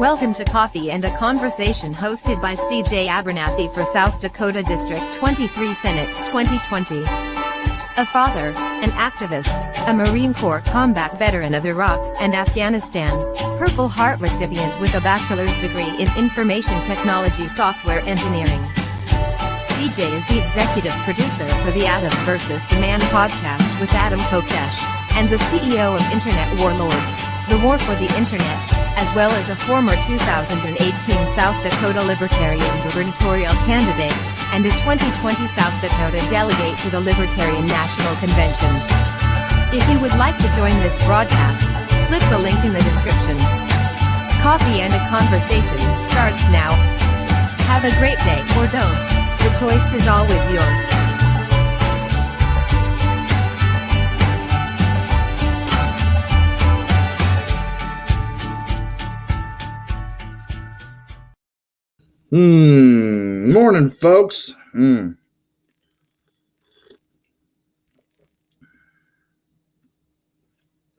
Welcome to Coffee and a Conversation hosted by CJ Abernathy for South Dakota District 23 Senate 2020. A father, an activist, a Marine Corps combat veteran of Iraq and Afghanistan, Purple Heart recipient with a bachelor's degree in information technology software engineering. CJ is the executive producer for the Adam vs. the Man podcast with Adam Kokesh, and the CEO of Internet Warlords, the War for the Internet, as well as a former 2018 South Dakota Libertarian gubernatorial candidate, and a 2020 South Dakota delegate to the Libertarian National Convention. If you would like to join this broadcast, click the link in the description. Coffee and a Conversation starts now. Have a great day, or don't. The choice is always yours. Morning, folks.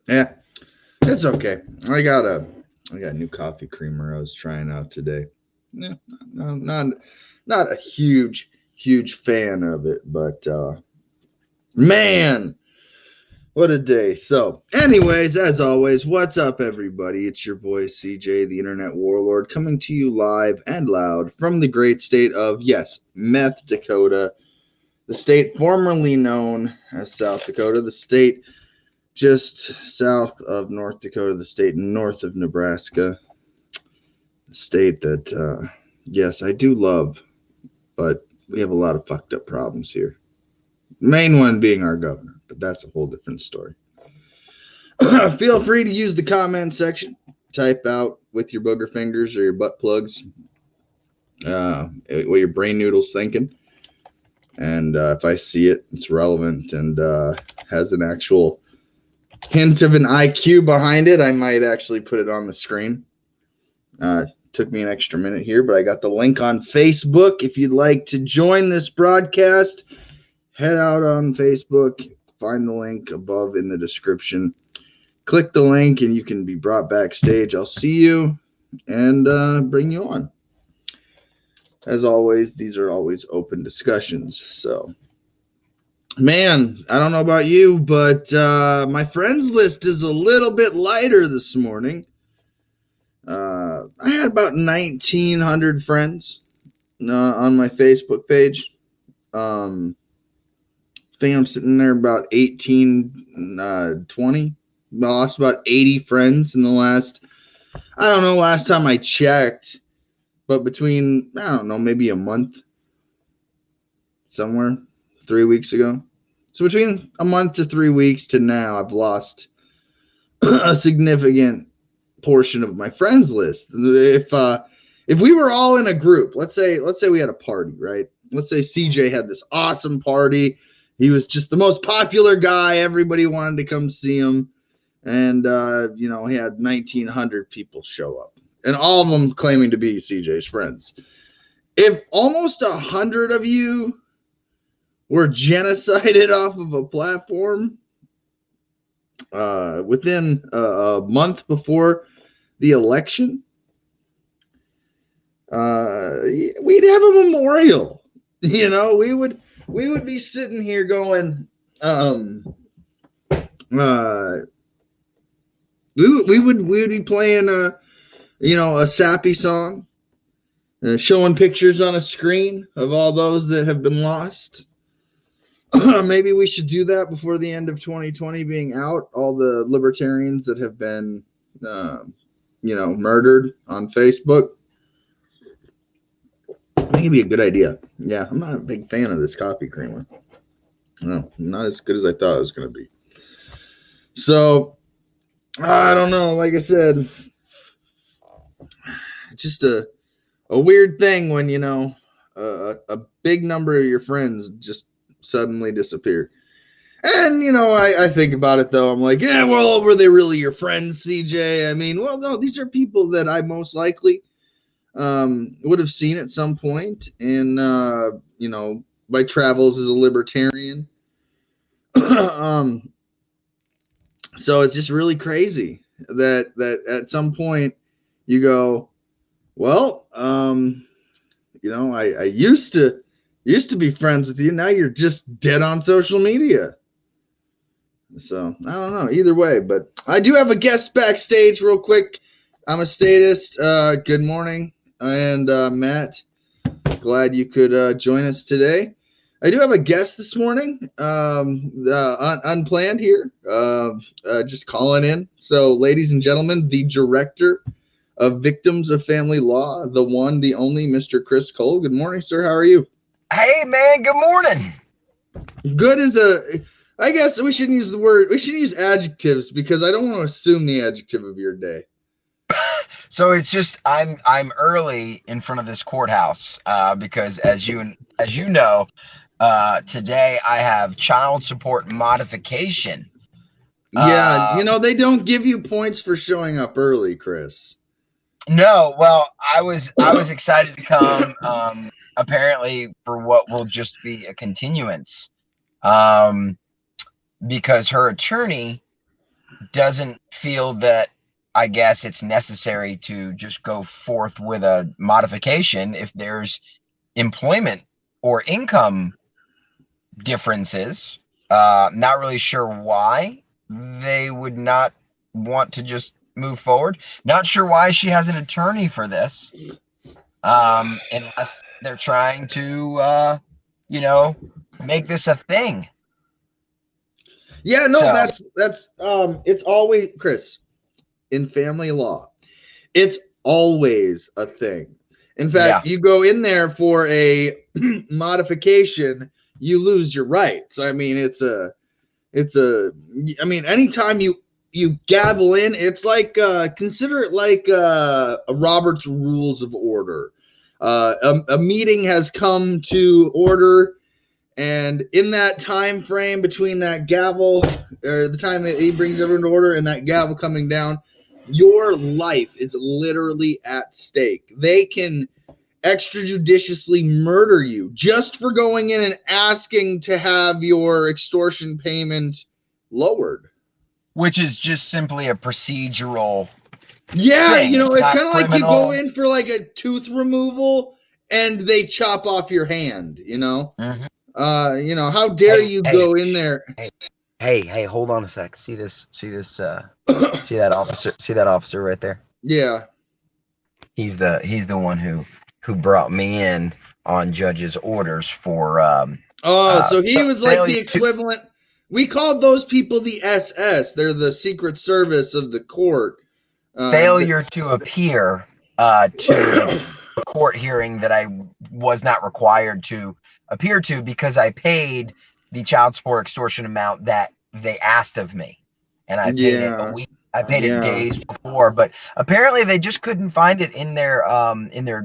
Yeah, it's okay. I got a new coffee creamer I was trying out today. Yeah, not a huge fan of it, but man, what a day. So anyways, as always, what's up, everybody? It's your boy CJ, the Internet Warlord, coming to you live and loud from the great state of, yes, Meth Dakota, the state formerly known as South Dakota, the state just south of North Dakota, the state north of Nebraska, the state that, yes, I do love, but we have a lot of fucked up problems here. The main one being our governor, but that's a whole different story. Feel free to use the comment section. Type out with your booger fingers or your butt plugs what your brain noodle's thinking. And if I see it, it's relevant and has an actual hint of an IQ behind it, I might actually put it on the screen. Took me an extra minute here, but I got the link on Facebook. If you'd like to join this broadcast, head out on Facebook, find the link above in the description. Click the link and you can be brought backstage. I'll see you and bring you on. As always, these are always open discussions. So, man, I don't know about you, but my friends list is a little bit lighter this morning. I had about 1,900 friends on my Facebook page. I think I'm sitting there about 20. Lost about 80 friends in the last time I checked, but between, I don't know, maybe a month, somewhere 3 weeks ago. So between a month to 3 weeks to now, I've lost a significant portion of my friends list. If we were all in a group, let's say we had a party, right? Let's say CJ had this awesome party. He was just the most popular guy. Everybody wanted to come see him. And, he had 1,900 people show up. And all of them claiming to be CJ's friends. If almost 100 of you were genocided off of a platform within a month before the election, we'd have a memorial. We would be sitting here going, we would be playing a sappy song, showing pictures on a screen of all those that have been lost. Maybe we should do that before the end of 2020 being out. All the libertarians that have been, murdered on Facebook. I think it'd be a good idea. Yeah, I'm not a big fan of this coffee creamer. No, not as good as I thought it was going to be. So, I don't know. Like I said, just a weird thing when, a big number of your friends just suddenly disappear. And, I think about it, though. I'm like, yeah, well, were they really your friends, CJ? I mean, well, no, these are people that I most likely would have seen at some point in, my travels as a libertarian. So it's just really crazy that at some point, you go, well, I used to be friends with you. Now you're just dead on social media. So I don't know either way, but I do have a guest backstage real quick. I'm a statist. Good morning. And Matt, glad you could join us today. I do have a guest this morning, unplanned here, just calling in. So, ladies and gentlemen, the director of Victims of Family Law, the one, the only, Mr. Chris Cole. Good morning, sir. How are you? Hey, man. Good morning. Good is I guess we shouldn't use the word. We should use adjectives because I don't want to assume the adjective of your day. So it's just I'm early in front of this courthouse because as you know, today I have child support modification. Yeah, they don't give you points for showing up early, Chris. No, well, I was excited to come. Apparently for what will just be a continuance, because her attorney doesn't feel that. I guess it's necessary to just go forth with a modification if there's employment or income differences. Not really sure why they would not want to just move forward. Not sure why she has an attorney for this, unless they're trying to, make this a thing. Yeah, no, So, that's it's always, Chris, in family law, it's always a thing. In fact, you go in there for a modification, you lose your rights. I mean, anytime you gavel in, it's like, consider it like a Robert's Rules of Order. A meeting has come to order, and in that time frame between that gavel, or the time that he brings everyone to order and that gavel coming down, your life is literally at stake. They can extrajudiciously murder you just for going in and asking to have your extortion payment lowered. which is just simply a procedural thing. It's not kind of like you criminal. go in for like a tooth removal and they chop off your hand, Mm-hmm. How dare you go in there? Hey, hold on a sec. See that officer right there? Yeah. He's the one who brought me in on judge's orders for so he was like the equivalent. We called those people the SS. They're the Secret Service of the court. Failure to appear to a court hearing that I was not required to appear to because I paid the child support extortion amount that they asked of me, and I paid it a week. I paid it days before, but apparently they just couldn't find it in their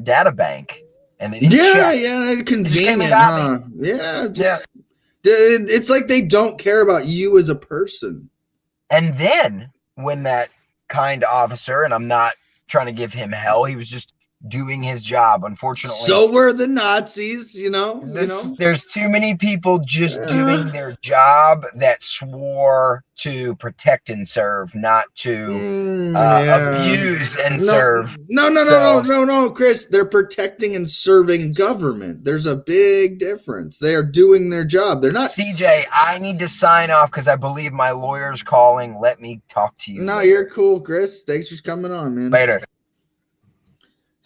data bank, and they didn't check. Yeah, convenient, huh? Yeah. It's like they don't care about you as a person. And then when that kind officer, and I'm not trying to give him hell, he was just doing his job. Unfortunately, so were the Nazis. There's too many people just doing their job that swore to protect and serve, not to abuse and serve. No, Chris. They're protecting and serving government. There's a big difference. They are doing their job. They're not. CJ, I need to sign off because I believe my lawyer's calling. Let me talk to you. No, you're cool, Chris. Thanks for coming on, man. Later.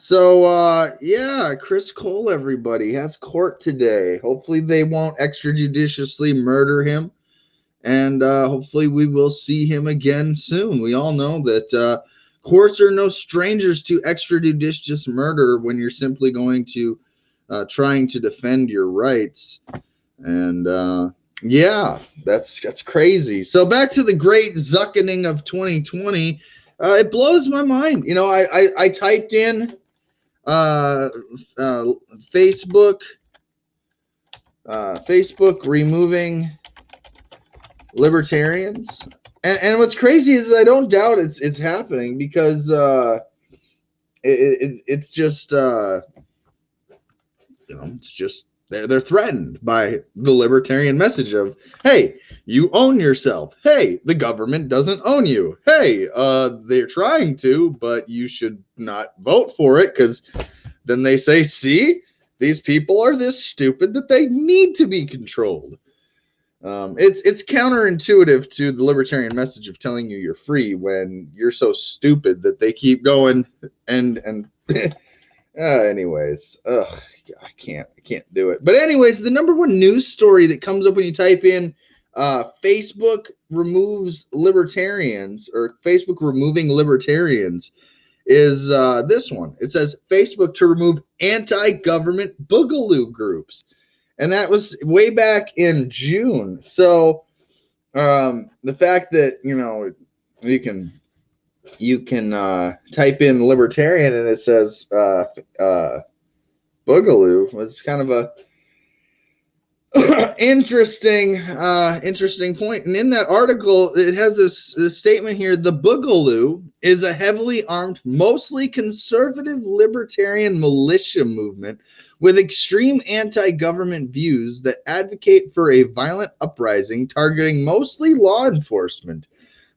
So, Chris Cole, everybody, has court today. Hopefully they won't extrajudiciously murder him. And hopefully we will see him again soon. We all know that courts are no strangers to extrajudicious murder when you're simply going to trying to defend your rights. And that's crazy. So back to the great zuckening of 2020. It blows my mind. I typed in Facebook removing libertarians, and what's crazy is I don't doubt it's happening because it's just it's just They're threatened by the libertarian message of, hey, you own yourself. Hey, the government doesn't own you. Hey, they're trying to, but you should not vote for it, because then they say, see, these people are this stupid that they need to be controlled. It's counterintuitive to the libertarian message of telling you you're free when you're so stupid that they keep going and anyways, I can't do it. But anyways, the number one news story that comes up when you type in Facebook removes libertarians, or Facebook removing libertarians, is this one. It says Facebook to remove anti-government boogaloo groups. And that was way back in June. So the fact that, you can type in libertarian and it says boogaloo was kind of a interesting point. And in that article, it has this statement here: the boogaloo is a heavily armed, mostly conservative libertarian militia movement with extreme anti-government views that advocate for a violent uprising targeting mostly law enforcement.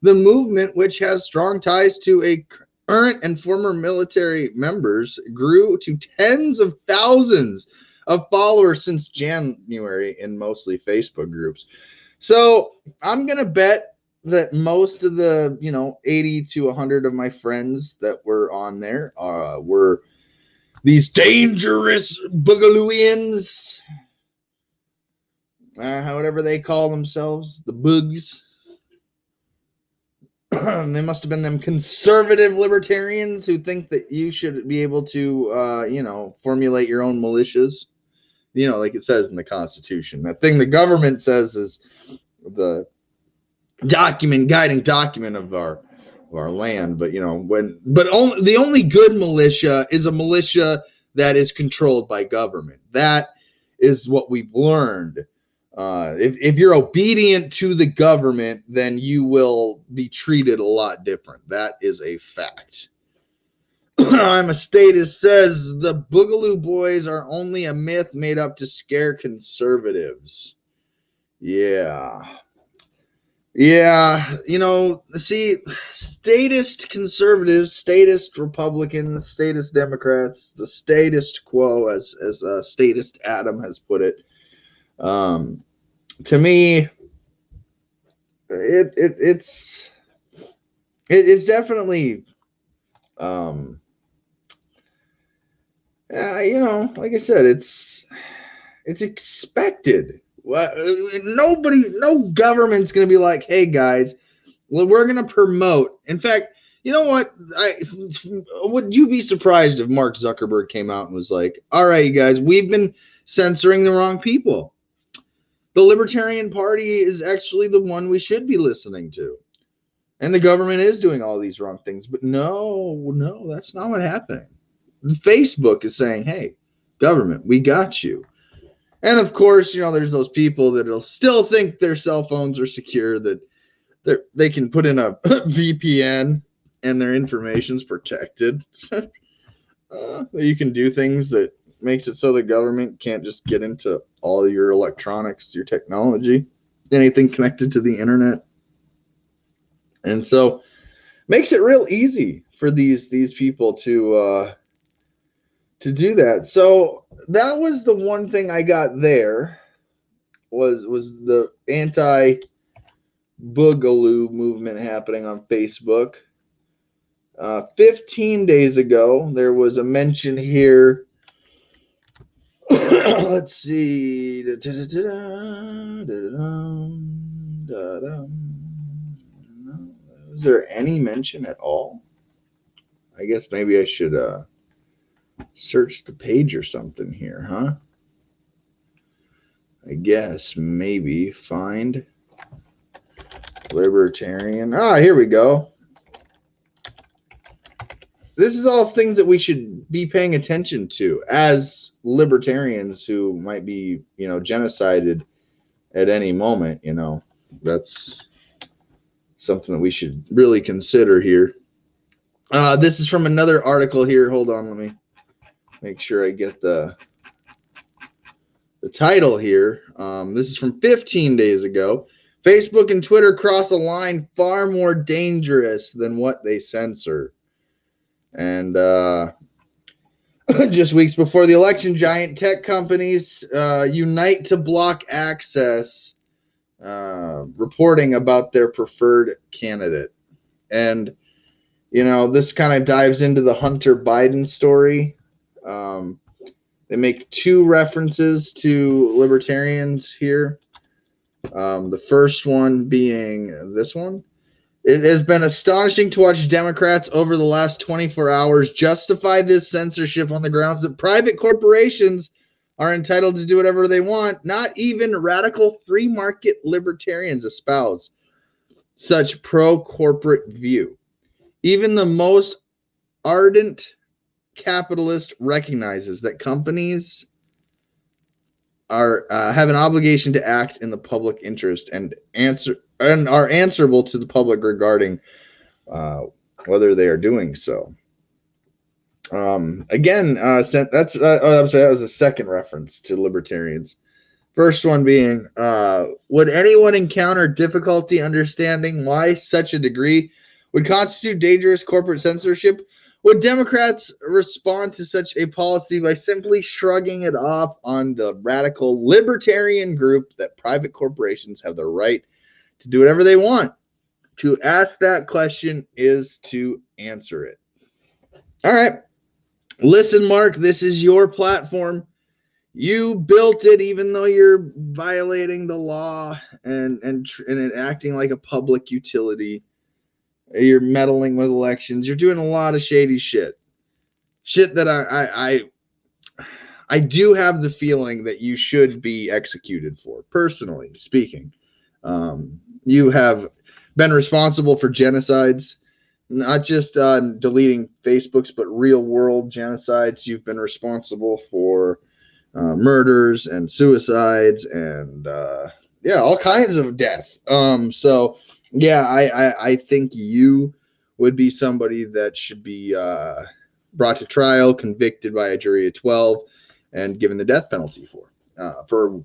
The movement, which has strong ties to a current and former military members, grew to tens of thousands of followers since January in mostly Facebook groups. So I'm going to bet that most of the, 80 to 100 of my friends that were on there were these dangerous boogalooians, however they call themselves, the boogs. They must have been them conservative libertarians who think that you should be able to, formulate your own militias. Like it says in the Constitution. That thing the government says is the guiding document of our land. But the only good militia is a militia that is controlled by government. That is what we've learned. If you're obedient to the government, then you will be treated a lot different. That is a fact. I'm a statist says the Boogaloo Boys are only a myth made up to scare conservatives. Yeah. See, statist conservatives, statist Republicans, statist Democrats, the statist quo, as statist Adam has put it. To me, it's definitely, like I said, it's expected. No government's going to be like, hey guys, well, we're going to promote. In fact, you know what? Would you be surprised if Mark Zuckerberg came out and was like, all right, you guys, we've been censoring the wrong people. The Libertarian Party is actually the one we should be listening to. And the government is doing all these wrong things. But no, that's not what happened. Facebook is saying, hey, government, we got you. And of course, there's those people that'll still think their cell phones are secure, that they can put in a VPN and their information's protected. You can do things that makes it so the government can't just get into all your electronics, your technology, anything connected to the internet. And so makes it real easy for these people to do that. So that was the one thing I got there was the anti-boogaloo movement happening on Facebook. 15 days ago, there was a mention here. Let's see. Is there any mention at all? I guess maybe I should search the page or something here, huh? I guess maybe find Libertarian. Here we go. This is all things that we should be paying attention to as libertarians who might be, genocided at any moment. That's something that we should really consider here. This is from another article here. Hold on, let me make sure I get the the title here. This is from 15 days ago. Facebook and Twitter cross a line far more dangerous than what they censor. And just weeks before the election, giant tech companies unite to block access, reporting about their preferred candidate. And, you know, this kind of dives into the Hunter Biden story. They make two references to libertarians here. The first one being this one. It has been astonishing to watch Democrats over the last 24 hours justify this censorship on the grounds that private corporations are entitled to do whatever they want. Not even radical free market libertarians espouse such pro-corporate view. Even the most ardent capitalist recognizes that companies are have an obligation to act in the public interest and are answerable to the public regarding whether they are doing so. Again, that's I'm sorry, that was a second reference to libertarians. First one being, would anyone encounter difficulty understanding why such a degree would constitute dangerous corporate censorship? Would Democrats respond to such a policy by simply shrugging it off on the radical libertarian group that private corporations have the right to do whatever they want? To ask that question is to answer it. All right. Listen, Mark, this is your platform. You built it, even though you're violating the law and acting like a public utility. You're meddling with elections. You're doing a lot of shady shit. Shit that I do have the feeling that you should be executed for, personally speaking. You have been responsible for genocides, not just deleting Facebooks, but real world genocides. You've been responsible for murders and suicides and all kinds of death. So yeah, I think you would be somebody that should be brought to trial, convicted by a jury of 12, and given the death penalty for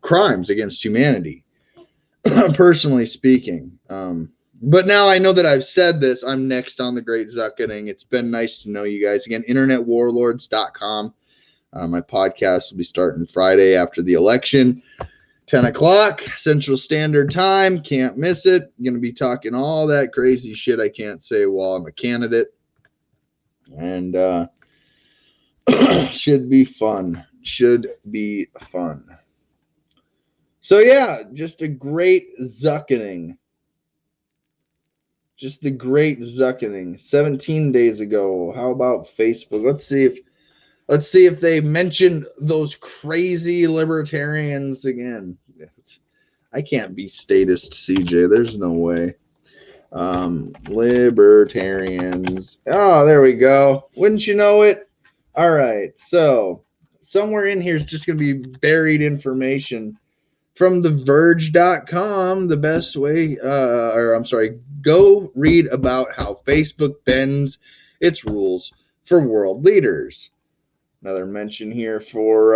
crimes against humanity. Personally speaking. But now I know that I've said this, I'm next on the Great Zuckening. It's been nice to know you guys. Again, internetwarlords.com. My podcast will be starting Friday after the election, 10 o'clock Central Standard Time. Can't miss it. I'm going to be talking all that crazy shit I can't say while I'm a candidate. And should be fun. Should be fun. So yeah, just a great Zuckening. Just the great Zuckening. 17 days ago. How about Facebook? Let's see if they mentioned those crazy libertarians again. I can't be statist, CJ. There's no way. Libertarians. Oh, there we go. Wouldn't you know it? All right. So somewhere in here is just going to be buried information from theverge.com. The best way, go read about how Facebook bends its rules for world leaders. Another mention here for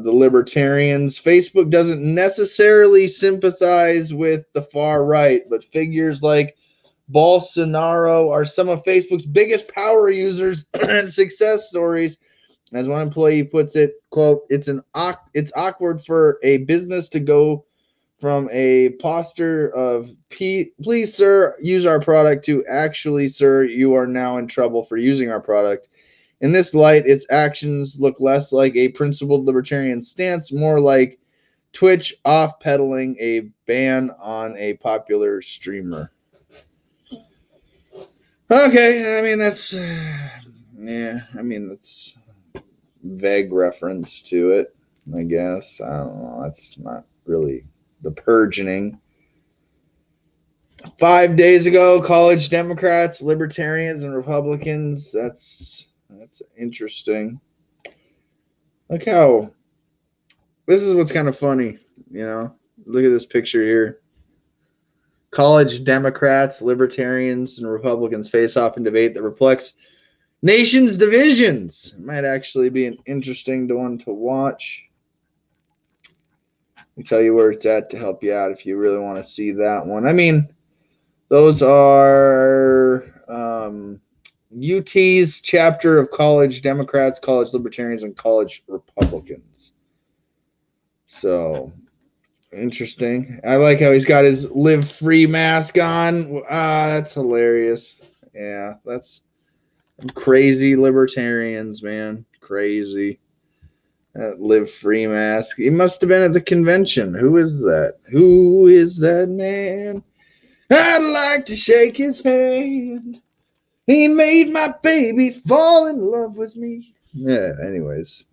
the libertarians. Facebook doesn't necessarily sympathize with the far right, but figures like Bolsonaro are some of Facebook's biggest power users and success stories. As one employee puts it, quote, it's awkward for a business to go from a posture of please, sir, use our product to actually, sir, you are now in trouble for using our product. In this light, its actions look less like a principled libertarian stance, more like Twitch off-pedaling a ban on a popular streamer. Okay, I mean, that's vague reference to it, I guess. I don't know. That's not really the purging. 5 days ago, college Democrats, Libertarians, and Republicans. That's interesting. Look how this is what's kind of funny, you know. Look at this picture here. College Democrats, Libertarians, and Republicans face off in debate that reflects nation's divisions. It might actually be an interesting one to watch. me tell you where it's at to help you out if you really want to see that one. I mean, those are UT's chapter of college Democrats, college Libertarians, and college Republicans. So interesting. I like how he's got his Live Free mask on. That's hilarious. Yeah, that's crazy libertarians, man. Crazy. That Live Free mask. He must have been at the convention. Who is that? Who is that man? I'd like to shake his hand. He made my baby fall in love with me. Yeah, anyways.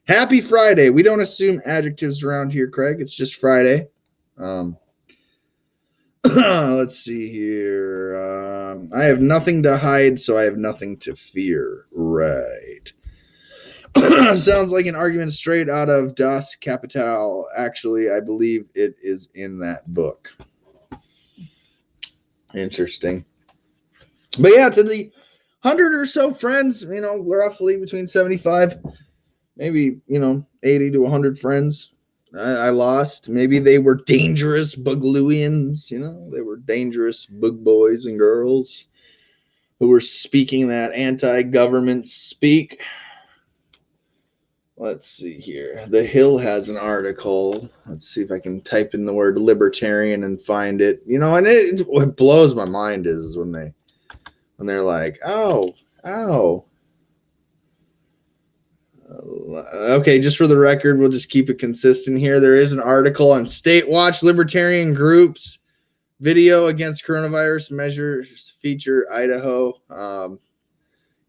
Happy Friday. We don't assume adjectives around here, Craig. It's just Friday. Let's see here. I have nothing to hide, so I have nothing to fear. Right. Sounds like an argument straight out of Das Kapital. Actually, I believe it is in that book. Interesting. But yeah, to the 100 or so friends, roughly between 75, maybe, 80 to 100 friends I lost. Maybe they were dangerous Bugluians, they were dangerous bug boys and girls who were speaking that anti-government speak. Let's see here. The Hill has an article. Let's see if I can type in the word libertarian and find it. And what blows my mind is when they're like, oh. Okay, just for the record, we'll just keep it consistent here. There is an article on State Watch Libertarian Groups video against coronavirus measures feature Idaho.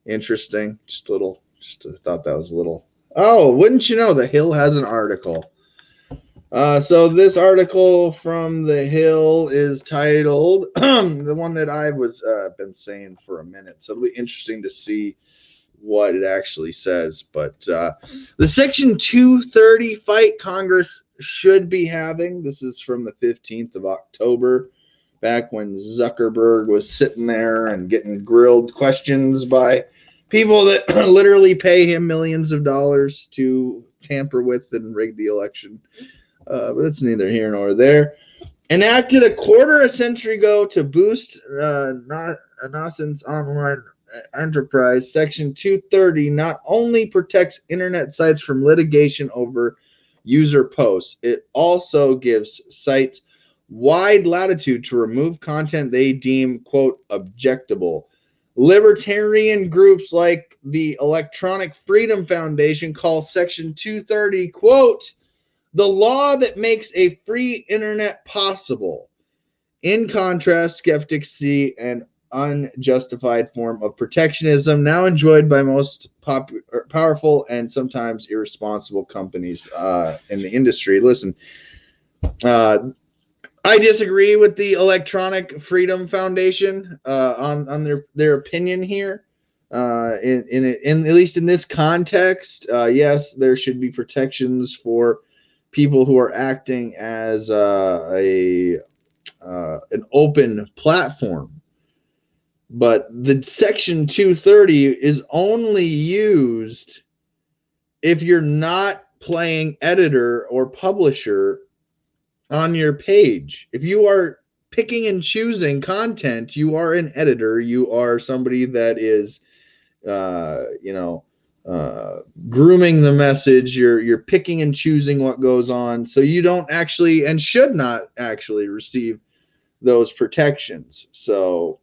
Interesting. Just thought that was a little. Oh, wouldn't you know, the Hill has an article. So this article from the Hill is titled the one that I was been saying for a minute. So it'll be interesting to see what it actually says. But the Section 230 fight Congress should be having. This is from the 15th of October, back when Zuckerberg was sitting there and getting grilled questions by people that literally pay him millions of dollars to tamper with and rig the election. But it's neither here nor there. Enacted a quarter a century ago to boost Nascent's online enterprise, Section 230 not only protects internet sites from litigation over user posts, it also gives sites wide latitude to remove content they deem, quote, objectable. Libertarian groups like the Electronic Freedom Foundation call Section 230, quote, the law that makes a free internet possible. In contrast, skeptics see an unjustified form of protectionism now enjoyed by most powerful and sometimes irresponsible companies in the industry. Listen, I disagree with the Electronic Freedom Foundation on their opinion here. In at least in this context, yes, there should be protections for people who are acting as an open platform. But the Section 230 is only used if you're not playing editor or publisher on your page. If you are picking and choosing content, you are an editor. You are somebody that is, grooming the message. You're picking and choosing what goes on. So you don't actually and should not actually receive those protections. So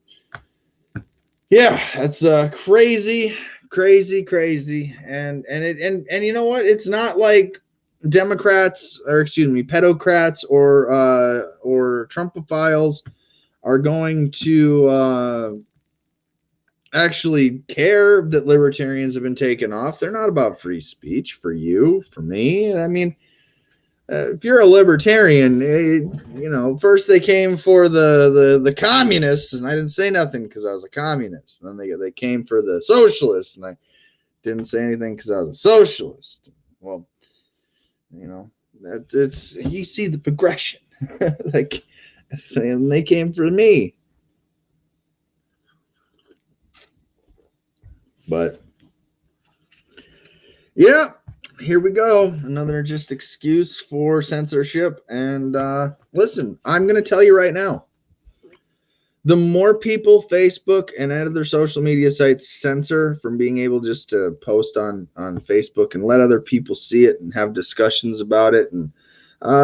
yeah, that's crazy. And you know what? It's not like Democrats, or excuse me, pedocrats or Trumpophiles are going to actually care that libertarians have been taken off. They're not about free speech for you, for me. I mean, if you're a libertarian, first they came for the communists, and I didn't say nothing because I was a communist. And then they came for the socialists, and I didn't say anything because I was a socialist. Well, it's you see the progression. And they came for me. But yeah, here we go. Another just excuse for censorship. And listen, I'm going to tell you right now, the more people Facebook and other social media sites censor from being able just to post on Facebook and let other people see it and have discussions about it, and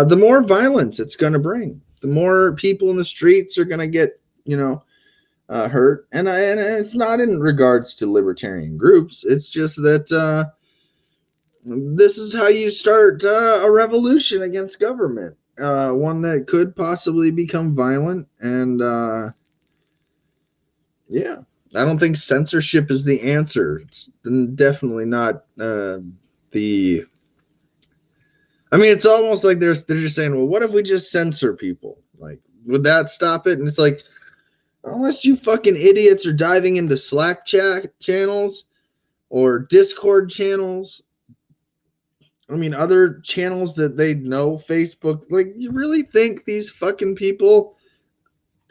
the more violence it's going to bring. The more people in the streets are going to get, hurt. And it's not in regards to libertarian groups. It's just that this is how you start a revolution against government, one that could possibly become violent. And yeah, I don't think censorship is the answer. It's definitely not the. I mean, it's almost like they're just saying, well, what if we just censor people? Like, would that stop it? And it's like, unless you fucking idiots are diving into Slack chat channels or Discord channels, I mean, other channels that they know, Facebook, like, you really think these fucking people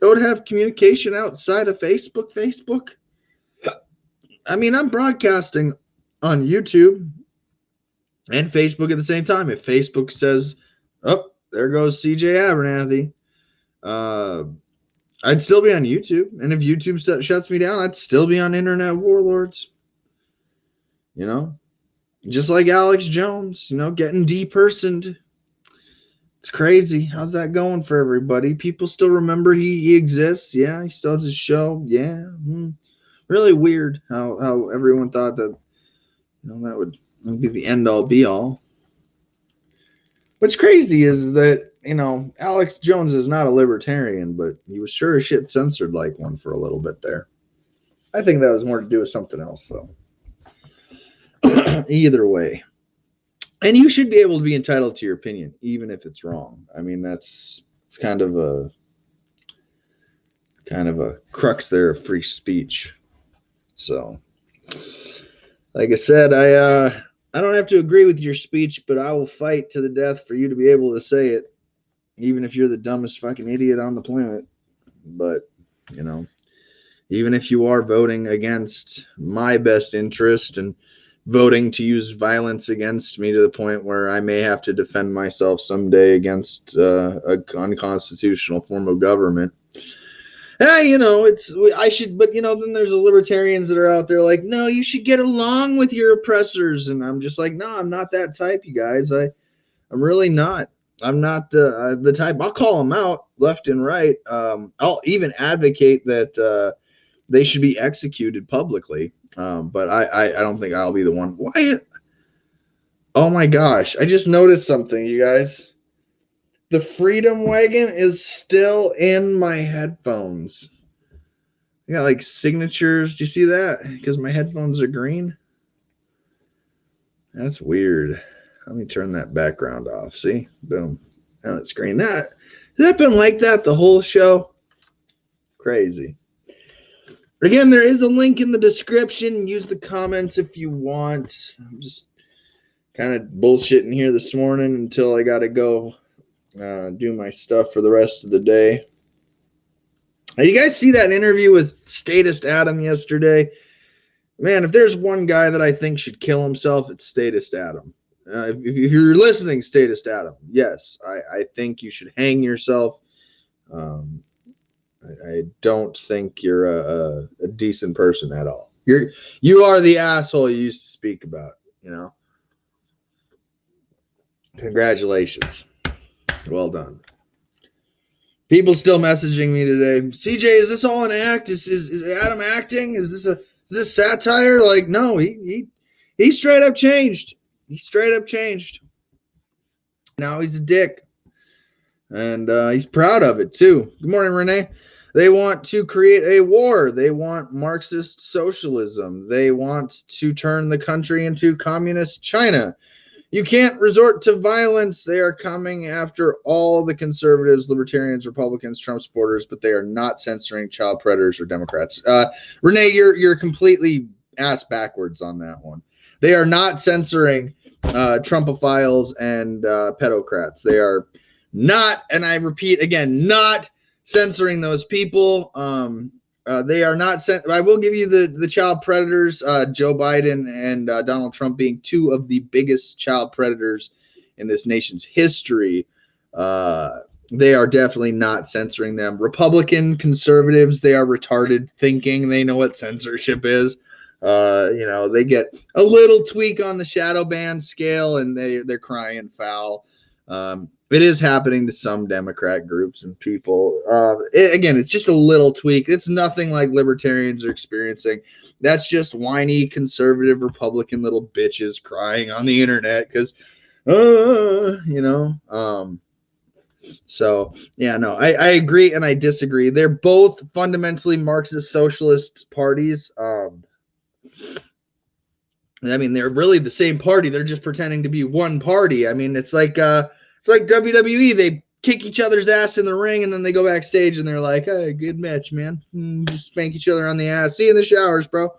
don't have communication outside of Facebook? I mean, I'm broadcasting on YouTube and Facebook at the same time. If Facebook says, oh, there goes CJ Abernathy, I'd still be on YouTube. And if YouTube shuts me down, I'd still be on Internet Warlords. Just like Alex Jones, getting depersoned. It's crazy. How's that going for everybody? People still remember he exists. Yeah, he still has his show. Yeah. Really weird how everyone thought that that would be the end all be all. What's crazy is that Alex Jones is not a libertarian, but he was sure as shit censored like one for a little bit there. I think that was more to do with something else, though. Either way, and you should be able to be entitled to your opinion, even if it's wrong. I mean, it's kind of a crux there of free speech. So, like I said, I don't have to agree with your speech, but I will fight to the death for you to be able to say it, even if you're the dumbest fucking idiot on the planet. But, even if you are voting against my best interest and voting to use violence against me to the point where I may have to defend myself someday against an unconstitutional form of government, I should, but then there's the libertarians that are out there like, no, you should get along with your oppressors. And I'm just like, no, I'm not that type, you guys. I'm really not. I'm not the type. I'll call them out left and right. I'll even advocate that they should be executed publicly. But I don't think I'll be the one. Why? Oh my gosh. I just noticed something, you guys. The Freedom Wagon is still in my headphones. I got like signatures. Do you see that? Because my headphones are green. That's weird. Let me turn that background off. See? Boom. Now it's green. Has that been like that the whole show? Crazy. Again, there is a link in the description. Use the comments if you want. I'm just kind of bullshitting here this morning until I got to go do my stuff for the rest of the day. You guys see that interview with Statist Adam yesterday? Man, if there's one guy that I think should kill himself, it's Statist Adam. If you're listening, Statist Adam, yes, I think you should hang yourself. I don't think you're a decent person at all. You are the asshole you used to speak about, Congratulations. Well done. People still messaging me today. CJ, is this all an act? Is Adam acting? Is this satire? Like, no, he straight up changed. He straight up changed. Now he's a dick. And he's proud of it too. Good morning, Renee. They want to create a war. They want Marxist socialism. They want to turn the country into communist China. You can't resort to violence. They are coming after all the conservatives, libertarians, Republicans, Trump supporters, but they are not censoring child predators or Democrats. Renee, you're completely ass backwards on that one. They are not censoring Trumpophiles and pedocrats. They are not, and I repeat again, not censoring those people. They are not sent. I will give you the child predators, Joe Biden and Donald Trump being two of the biggest child predators in this nation's history. They are definitely not censoring them. Republican conservatives, they are retarded thinking. They know what censorship is. They get a little tweak on the shadow ban scale and they're crying foul. It is happening to some Democrat groups and people. Again, it's just a little tweak. It's nothing like libertarians are experiencing. That's just whiny conservative Republican little bitches crying on the internet because, So yeah, no, I agree and I disagree. They're both fundamentally Marxist socialist parties. I mean, they're really the same party. They're just pretending to be one party. I mean, it's like WWE. They kick each other's ass in the ring, and then they go backstage and they're like, "Hey, good match, man. Just spank each other on the ass. See you in the showers, bro."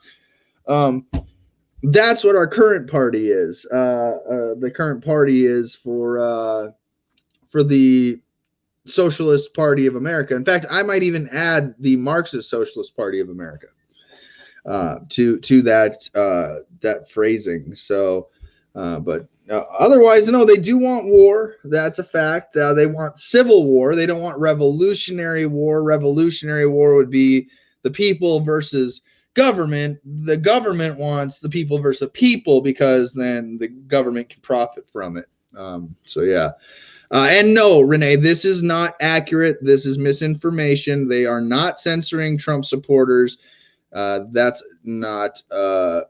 That's what our current party is. The current party is for the Socialist Party of America. In fact, I might even add the Marxist Socialist Party of America to that phrasing. So, but otherwise, no, they do want war. That's a fact. They want civil war. They don't want revolutionary war. Revolutionary war would be the people versus government. The government wants the people versus the people because then the government can profit from it. So yeah. And no, Renee, this is not accurate. This is misinformation. They are not censoring Trump supporters. That's not a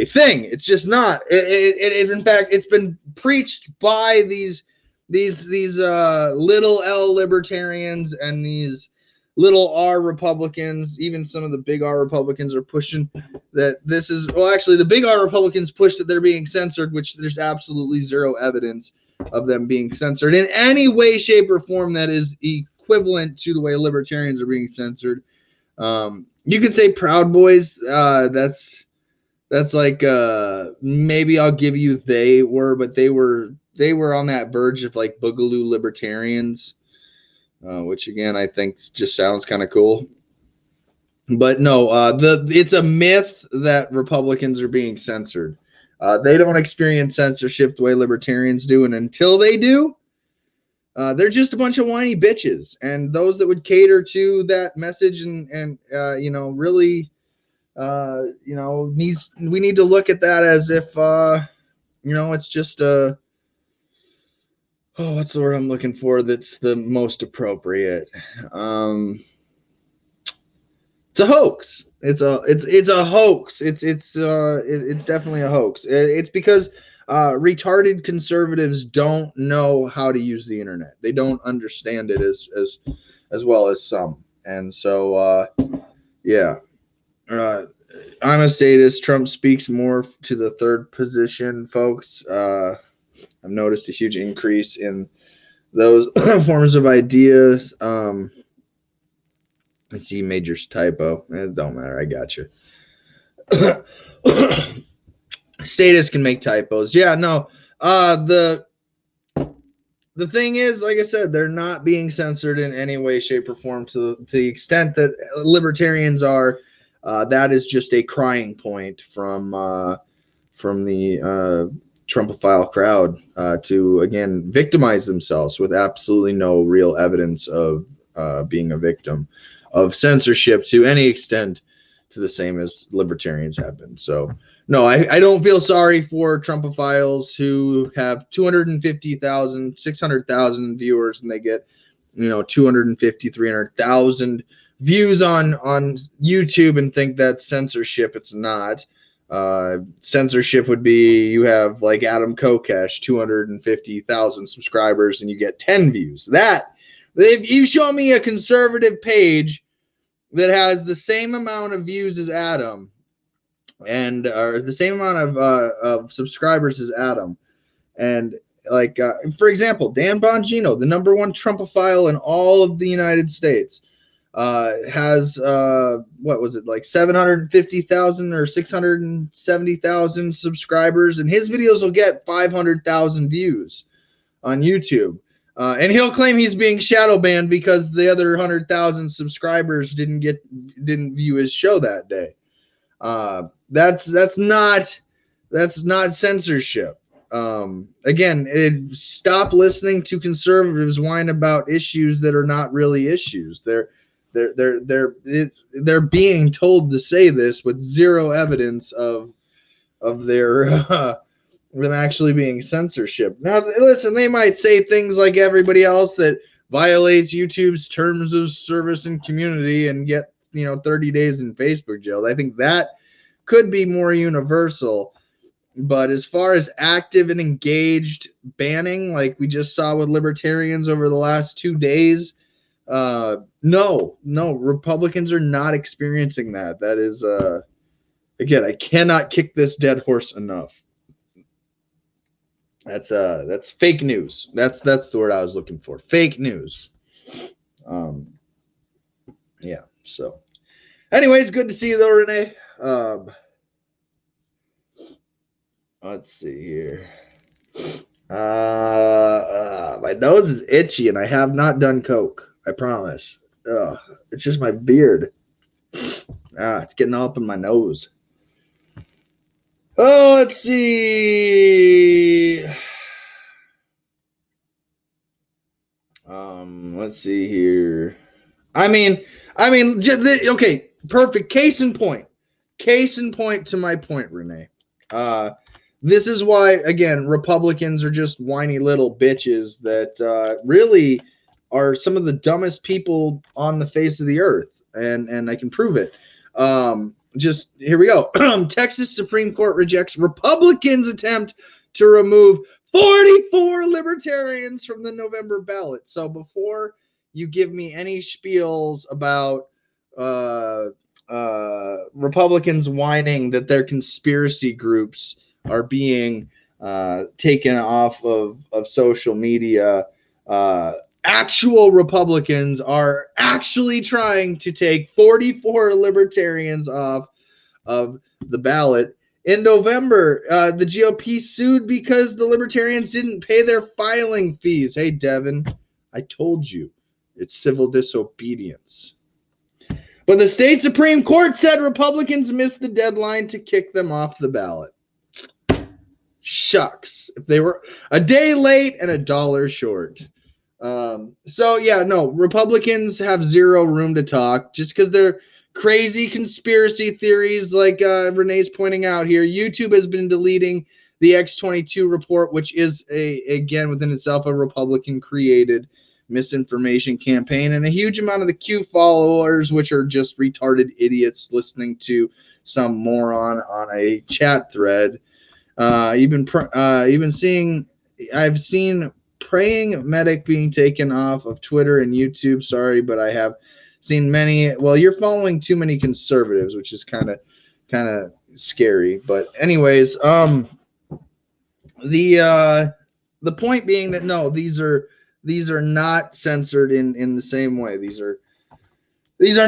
thing. It's just not. It in fact, it's been preached by these little L libertarians and these little R Republicans. Even some of the big R Republicans are pushing that this is, well, actually, the big R Republicans push that they're being censored, which there's absolutely zero evidence of them being censored in any way, shape, or form that is equivalent to the way libertarians are being censored. You could say Proud Boys. That's like maybe I'll give you they were, but they were on that verge of like Boogaloo libertarians, which again I think just sounds kind of cool. But no, it's a myth that Republicans are being censored. They don't experience censorship the way libertarians do, and until they do, they're just a bunch of whiny bitches. And those that would cater to that message and really, we need to look at that as if, it's just what's the word I'm looking for that's the most appropriate? It's a hoax. It's a hoax. It's definitely a hoax. It's because retarded conservatives don't know how to use the internet. They don't understand it as well as some. And so yeah. I'm a sadist. Trump speaks more to the third position, folks. I've noticed a huge increase in those forms of ideas. I see Major's typo. It don't matter. I got you. Statists can make typos. Yeah, no. The thing is, like I said, they're not being censored in any way, shape, or form to the extent that libertarians are. That is just a crying point from the Trumpophile crowd to again victimize themselves with absolutely no real evidence of being a victim of censorship to any extent to the same as libertarians have been. So no, I don't feel sorry for Trumpophiles who have 250,000, 600,000 viewers and they get, 250, 300,000 views on YouTube and think that's censorship. It's not. Censorship would be you have like Adam Kokesh, 250,000 subscribers and you get 10 views. That, if you show me a conservative page that has the same amount of views as Adam and or the same amount of subscribers as Adam, and like for example, Dan Bongino, the number one Trumpophile in all of the United States, has what was it, like 750,000 or 670,000 subscribers, and his videos will get 500,000 views on YouTube. And he'll claim he's being shadow banned because the other 100,000 subscribers didn't view his show that day. That's not censorship. Again, stop listening to conservatives whine about issues that are not really issues. They're being told to say this with zero evidence of their them actually being censorship. Now, listen, they might say things like everybody else that violates YouTube's terms of service and community and get 30 days in Facebook jail. I think that could be more universal. But as far as active and engaged banning, like we just saw with libertarians over the last 2 days, no, Republicans are not experiencing that. That is, again, I cannot kick this dead horse enough. That's fake news. That's the word I was looking for. Fake news. Yeah. So, anyways, good to see you though, Renee. Let's see here. My nose is itchy, and I have not done coke. I promise. It's just my beard. It's getting up in my nose. Oh, let's see. Let's see here. I mean, okay, perfect. Case in point to my point, Renee. This is why, again, Republicans are just whiny little bitches that really are some of the dumbest people on the face of the earth, and I can prove it. Just here we go. Texas Supreme Court rejects Republicans' attempt to remove 44 libertarians from the November ballot. So before you give me any spiels about Republicans whining that their conspiracy groups are being taken off of social media, actual Republicans are actually trying to take 44 libertarians off of the ballot. In November, the GOP sued because the libertarians didn't pay their filing fees. Hey, Devin, I told you, it's civil disobedience. But the state Supreme Court said Republicans missed the deadline to kick them off the ballot. Shucks. If they were a day late and $1 short. So yeah, no, Republicans have zero room to talk just because they're crazy conspiracy theories like Renee's pointing out here. YouTube has been deleting the X22 report, which is again within itself a Republican created misinformation campaign, and a huge amount of the Q followers, which are just retarded idiots listening to some moron on a chat thread. I've seen Praying Medic being taken off of Twitter and YouTube. Sorry, but I have seen many. Well, you're following too many conservatives, which is kind of scary. But anyways, the point being that no, these are not censored in the same way. These are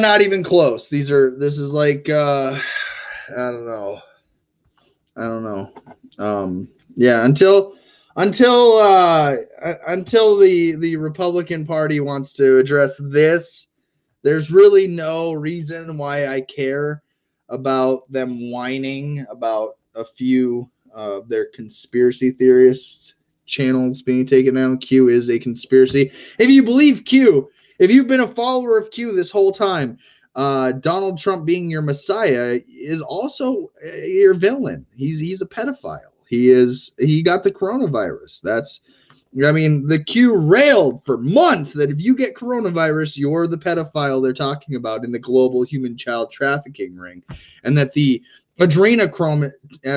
not even close. This is like I don't know. Yeah, until the Republican Party wants to address this, there's really no reason why I care about them whining about a few of their conspiracy theorists channels being taken down. Q is a conspiracy. If you believe Q, if you've been a follower of Q this whole time, Donald Trump being your messiah is also your villain. He's a pedophile. He got the coronavirus. The Q railed for months that if you get coronavirus, you're the pedophile they're talking about in the global human child trafficking ring, and that the adrenochrome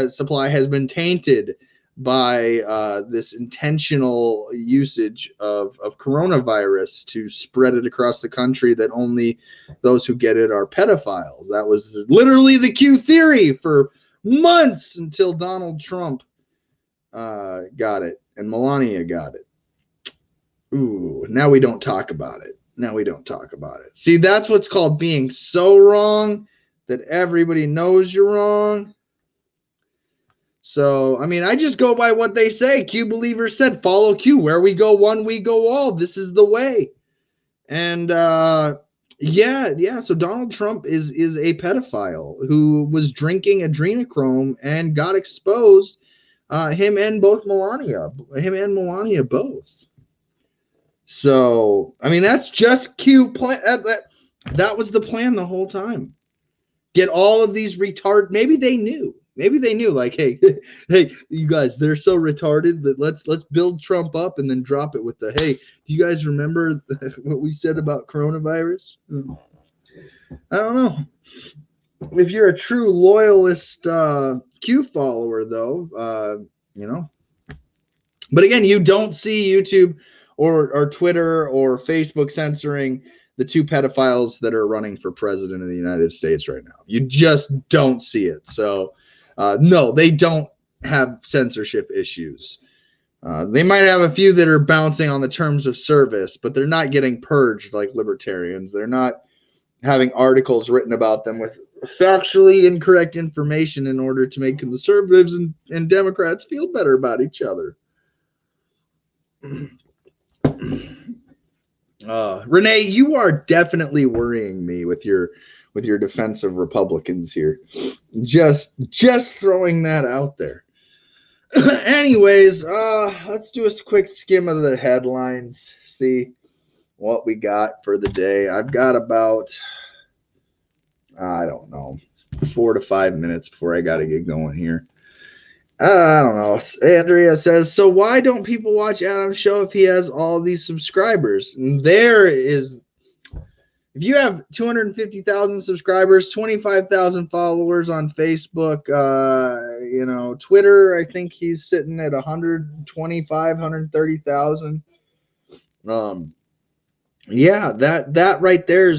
supply has been tainted by this intentional usage of coronavirus to spread it across the country, that only those who get it are pedophiles. That was literally the Q theory for months until Donald Trump got it and Melania got it. Ooh, now we don't talk about it. See, that's what's called being so wrong that everybody knows you're wrong. So, I mean, I just go by what they say. Q believers said, follow Q. Where we go one, we go all. This is the way. And yeah. So Donald Trump is a pedophile who was drinking adrenochrome and got exposed. Him and Melania both. So, I mean, that's just Q plan. That was the plan the whole time. Get all of these retarded. Maybe they knew. Like, hey, you guys, they're so retarded that let's build Trump up and then drop it with the, hey, do you guys remember what we said about coronavirus? I don't know. If you're a true loyalist Q follower, though, you know. But again, you don't see YouTube or Twitter or Facebook censoring the two pedophiles that are running for president of the United States right now. You just don't see it. So, no, they don't have censorship issues. They might have a few that are bouncing on the terms of service, but they're not getting purged like libertarians. They're not having articles written about them with factually incorrect information in order to make conservatives and Democrats feel better about each other. Renee, you are definitely worrying me with your defense of Republicans here. Just throwing that out there. Anyways, let's do a quick skim of the headlines. See what we got for the day. I've got about, I don't know, 4 to 5 minutes before I got to get going here. I don't know. Andrea says, so why don't people watch Adam's show if he has all these subscribers? And there is, if you have 250,000 subscribers, 25,000 followers on Facebook, you know, Twitter, I think he's sitting at 125, 130,000. Yeah, that right there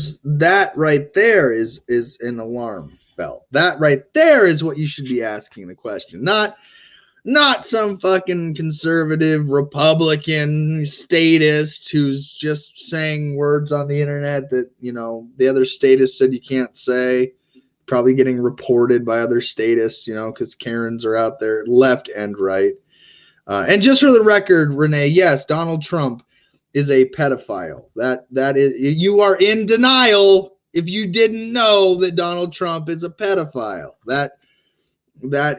is an alarm bell. That right there is what you should be asking the question. Not some fucking conservative Republican statist who's just saying words on the internet that, you know, the other statists said you can't say. Probably getting reported by other statists, you know, because Karens are out there left and right. And just for the record, Renee, yes, Donald Trump is a pedophile. That is, you are in denial if you didn't know that Donald Trump is a pedophile. That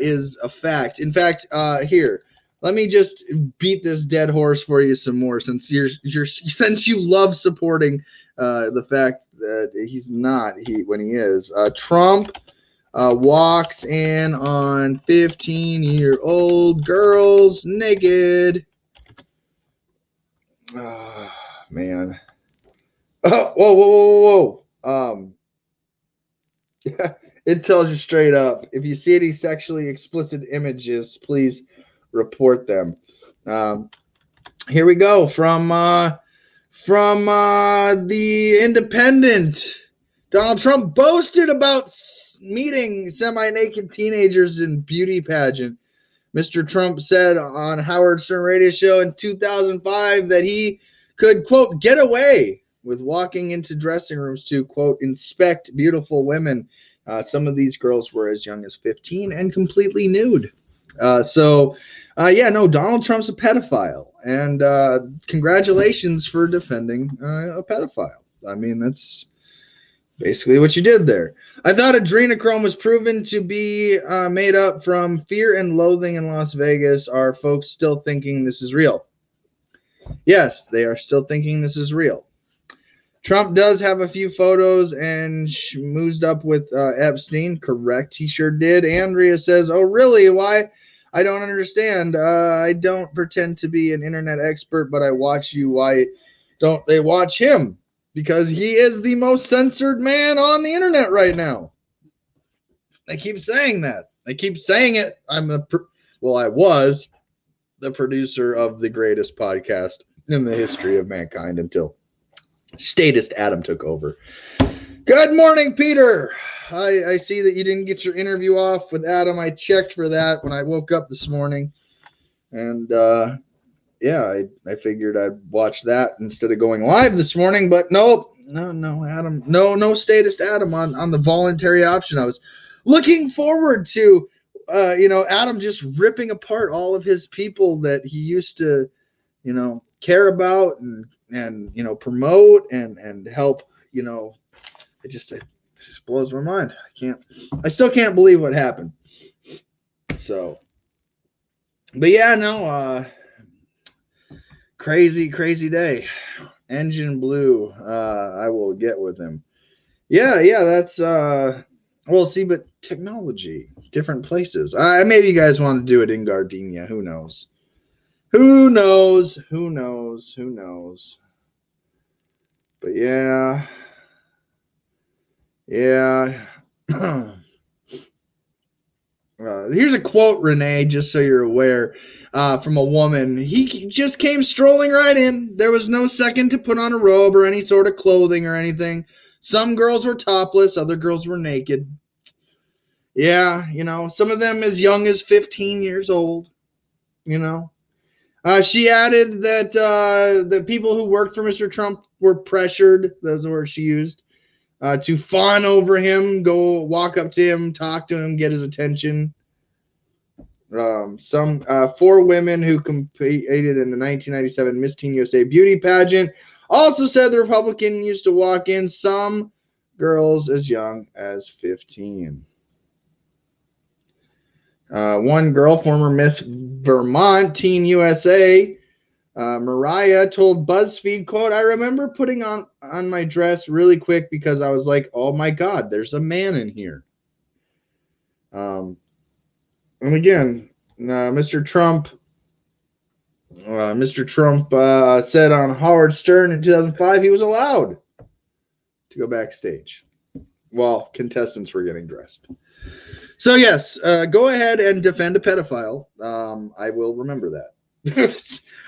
is a fact. In fact, here, let me just beat this dead horse for you some more, since since you love supporting the fact that he's not when he is. Trump walks in on 15-year-old girls naked. Oh, man. Oh, whoa. It tells you straight up. If you see any sexually explicit images, please report them. Here we go from the Independent. Donald Trump boasted about meeting semi-naked teenagers in beauty pageant. Mr. Trump said on Howard Stern radio show in 2005 that he could, quote, get away with walking into dressing rooms to, quote, inspect beautiful women. Some of these girls were as young as 15 and completely nude. Donald Trump's a pedophile. And congratulations for defending a pedophile. I mean, that's basically what you did there. I thought adrenochrome was proven to be made up from fear and loathing in Las Vegas. Are folks still thinking this is real? Yes, they are still thinking this is real. Trump does have a few photos and schmoozed up with Epstein. Correct, he sure did. Andrea says, oh, really? Why? I don't understand. I don't pretend to be an internet expert, but I watch you. Why don't they watch him? Because he is the most censored man on the internet right now. I keep saying that. I keep saying it. I was the producer of the greatest podcast in the history of mankind until statist Adam took over. Good morning, Peter. I see that you didn't get your interview off with Adam. I checked for that when I woke up this morning. And I figured I'd watch that instead of going live this morning, but nope. No, Adam. No statist Adam on the voluntary option. I was looking forward to Adam just ripping apart all of his people that he used to, care about and promote and help, it just blows my mind. I still can't believe what happened. So, but yeah, no, crazy day. Engine blue. I will get with him. Yeah, that's well, see, but technology, different places. Maybe you guys want to do it in Gardenia. Who knows? But yeah. Here's a quote, Renee, just so you're aware, from a woman. He just came strolling right in. There was no second to put on a robe or any sort of clothing or anything. Some girls were topless, other girls were naked. Yeah, some of them as young as 15 years old, She added that the people who worked for Mr. Trump were pressured, those words she used, to fawn over him, go walk up to him, talk to him, get his attention. Some 4 women who competed in the 1997 Miss Teen USA beauty pageant also said the Republican used to walk in some girls as young as 15. One girl, former Miss Vermont Teen USA, Mariah, told BuzzFeed, quote, "I remember putting on my dress really quick because I was like, oh my God, there's a man in here." And again, Mr. Trump said on Howard Stern in 2005 he was allowed to go backstage while contestants were getting dressed. So yes, go ahead and defend a pedophile. I will remember that.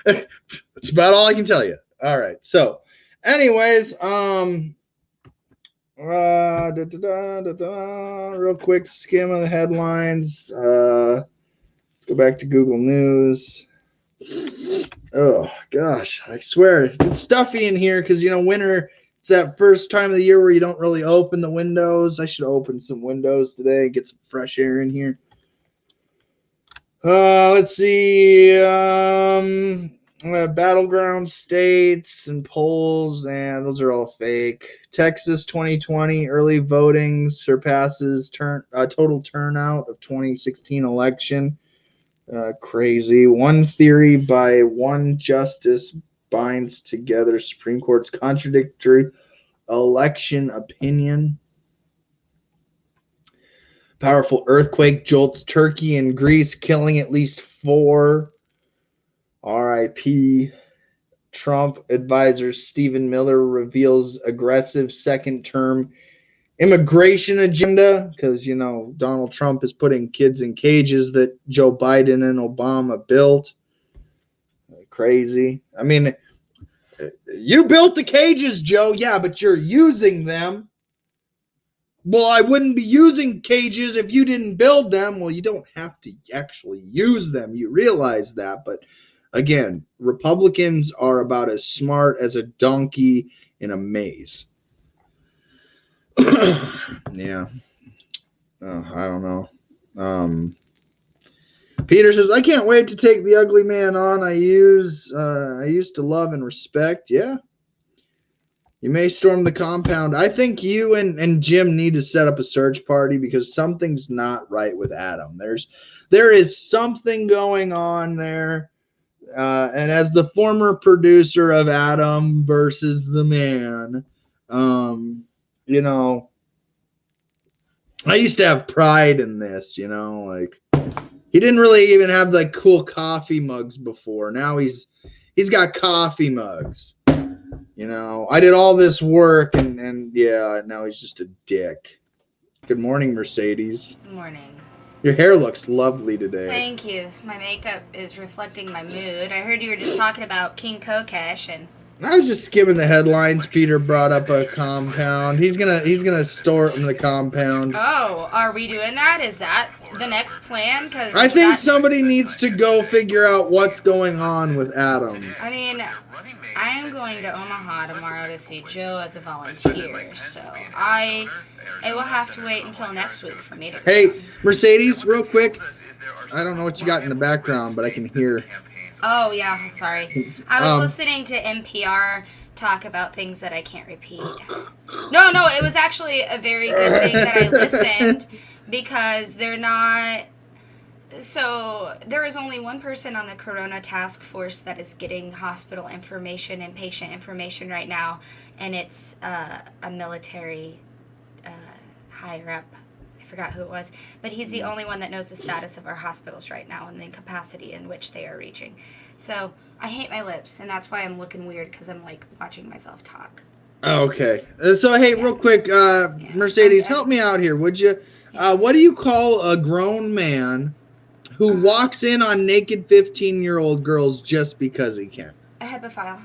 That's about all I can tell you. All right. So, anyways, real quick skim of the headlines. Let's go back to Google News. Oh gosh, I swear it's stuffy in here because winter. It's that first time of the year where you don't really open the windows. I should open some windows today and get some fresh air in here. Let's see. Battleground states and polls, and those are all fake. Texas 2020 early voting surpasses total turnout of 2016 election. Crazy. One theory by one justice binds together Supreme Court's contradictory election opinion. Powerful earthquake jolts Turkey and Greece, killing at least 4. R.I.P. Trump advisor Stephen Miller reveals aggressive second-term immigration agenda because, Donald Trump is putting kids in cages that Joe Biden and Obama built. Crazy. I mean, you built the cages, Joe. Yeah, but you're using them. Well, I wouldn't be using cages if you didn't build them. Well, you don't have to actually use them. You realize that. But again, Republicans are about as smart as a donkey in a maze. Yeah. I don't know. Peter says, I can't wait to take the ugly man on. I used to love and respect. Yeah. You may storm the compound. I think you and Jim need to set up a search party because something's not right with Adam. There is something going on there. And as the former producer of Adam versus the Man, I used to have pride in this, like he didn't really even have like cool coffee mugs before. Now he's got coffee mugs. I did all this work and yeah, now he's just a dick. Good morning, Mercedes. Good morning. Your hair looks lovely today. Thank you. My makeup is reflecting my mood. I heard you were just talking about King Kokesh and I was just skimming the headlines. Peter brought up a compound. He's gonna store it in the compound. Oh, are we doing that? Is that the next plan? Because I think somebody needs to go figure out what's going on with Adam. I mean, I am going to Omaha tomorrow to see Joe as a volunteer, so I It will have to wait until next week for me to. Hey, Mercedes, real quick. I don't know what you got in the background, but I can hear. Oh yeah, sorry. I was listening to NPR talk about things that I can't repeat. No, it was actually a very good thing that I listened because they're not. So there is only one person on the Corona task force that is getting hospital information and patient information right now, and it's a military higher up. I forgot who it was, but he's the only one that knows the status of our hospitals right now and the capacity in which they are reaching. So I hate my lips, and that's why I'm looking weird, because I'm like watching myself talk. Okay. So hey, real quick, Mercedes, help me out here, would you? What do you call a grown man who walks in on naked 15-year-old girls just because he can? A pedophile.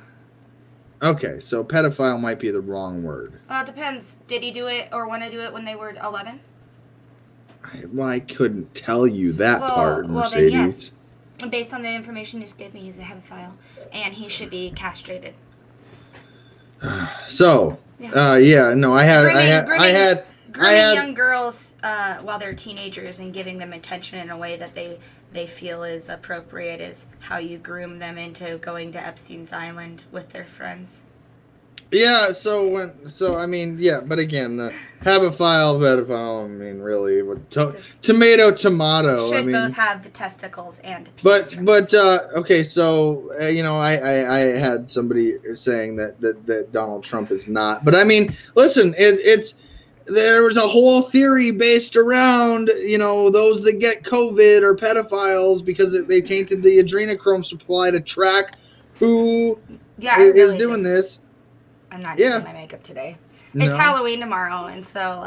Okay, so pedophile might be the wrong word. Well, it depends. Did he do it or want to do it when they were 11? I couldn't tell you that part, Mercedes. Well, then yes. Based on the information you just gave me, he's a pedophile, and he should be castrated. So, I had grooming young girls while they're teenagers and giving them attention in a way that they feel is appropriate is how you groom them into going to Epstein's Island with their friends. Yeah, but again, the pedophile, I mean, really, with tomato. Should both have the testicles and penis. Okay, so I had somebody saying that Donald Trump is not, but I mean, listen, there was a whole theory based around those that get COVID are pedophiles because they tainted the adrenochrome supply to track who is doing this. I'm not doing my makeup today. It's Halloween tomorrow, and so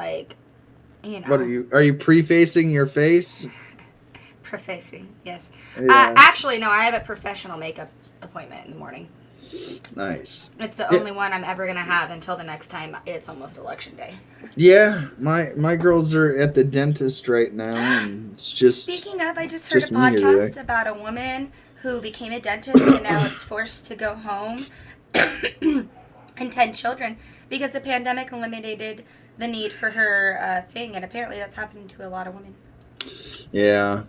What are you prefacing your face? Prefacing, yes. Yeah. Actually, no, I have a professional makeup appointment in the morning. Nice. It's the only one I'm ever gonna have until the next time it's almost election day. Yeah, my girls are at the dentist right now, and it's just. Speaking of, I just heard a podcast about a woman who became a dentist and now is forced to go home and 10 children because the pandemic eliminated the need for her thing, and apparently that's happening to a lot of women. Yeah.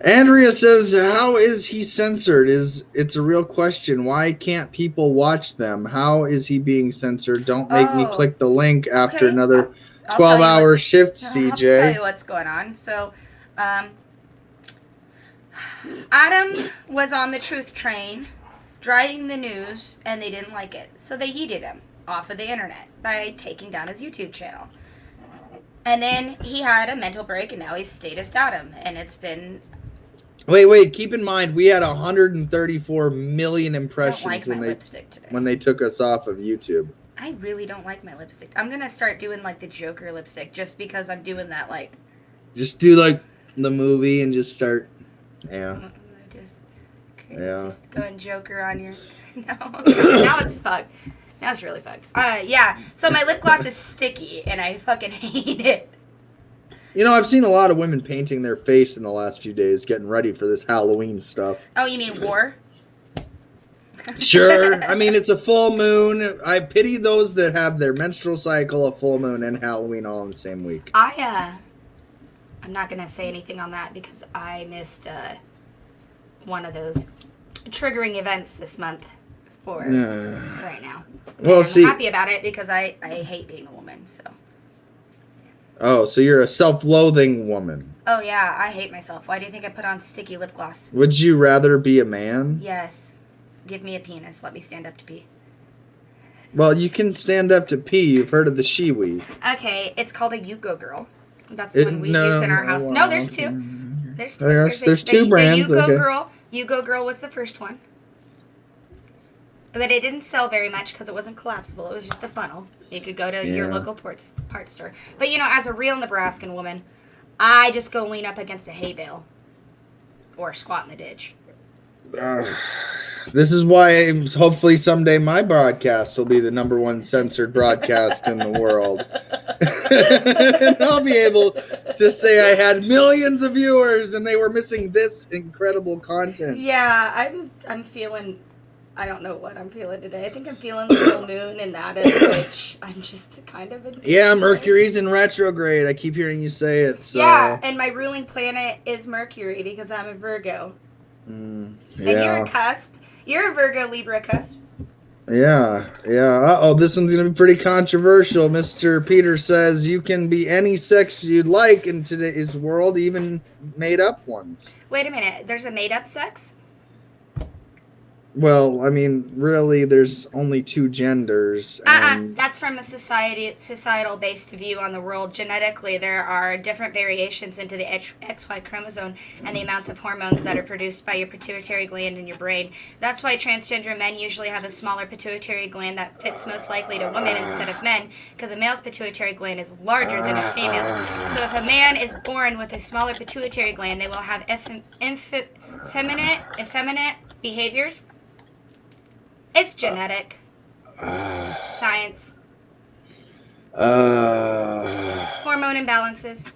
Andrea says, how is he censored? It's a real question. Why can't people watch them? How is he being censored? Don't make me click the link after another 12-hour shift, CJ. I'll tell you what's going on. So, Adam was on the truth train, driving the news, and they didn't like it. So they yeeted him off of the internet by taking down his YouTube channel. And then he had a mental break, and now he's status Adam. And it's been... Wait. Keep in mind, we had 134 million impressions when they took us off of YouTube. I really don't like my lipstick. I'm going to start doing, the Joker lipstick just because I'm doing that, Just do, the movie and just start... Yeah. Just going Joker on your... No. Now it's fucked. Now it's really fucked. So my lip gloss is sticky, and I fucking hate it. I've seen a lot of women painting their face in the last few days, getting ready for this Halloween stuff. Oh, you mean war? Sure. I mean, it's a full moon. I pity those that have their menstrual cycle, a full moon, and Halloween all in the same week. I'm not going to say anything on that because I missed one of those triggering events this month for right now. Well, I'm happy about it because I hate being a woman, so... Oh, so you're a self-loathing woman. Oh, yeah, I hate myself. Why do you think I put on sticky lip gloss? Would you rather be a man? Yes. Give me a penis. Let me stand up to pee. Well, you can stand up to pee. You've heard of the Shiwi. Okay, it's called a Yugo Girl. That's the one we use in our house. No, there's two. There's two. There's two brands. The Yugo Girl. Yugo Girl was the first one. But it didn't sell very much because it wasn't collapsible. It was just a funnel. You could go to your local parts store. But, as a real Nebraskan woman, I just go lean up against a hay bale. Or squat in the ditch. This is why hopefully someday my broadcast will be the #1 censored broadcast in the world. And I'll be able to say I had millions of viewers and they were missing this incredible content. Yeah, I'm feeling I don't know what I'm feeling today. I think I'm feeling the full moon, and that is which I'm just kind of addicted Yeah, to Mercury's in retrograde. I keep hearing you say it. So. Yeah, and my ruling planet is Mercury because I'm a Virgo. Yeah. And you're a cusp. You're a Virgo Libra cusp. Yeah. Uh-oh, this one's going to be pretty controversial. Mr. Peter says you can be any sex you'd like in today's world, even made-up ones. Wait a minute. There's a made-up sex? Well, I mean, really, there's only two genders. And... That's from a societal-based view on the world. Genetically, there are different variations into the XY chromosome and the amounts of hormones that are produced by your pituitary gland in your brain. That's why transgender men usually have a smaller pituitary gland that fits most likely to women instead of men, because a male's pituitary gland is larger than a female's. So if a man is born with a smaller pituitary gland, they will have effeminate behaviors. It's genetic. Science. Hormone imbalances.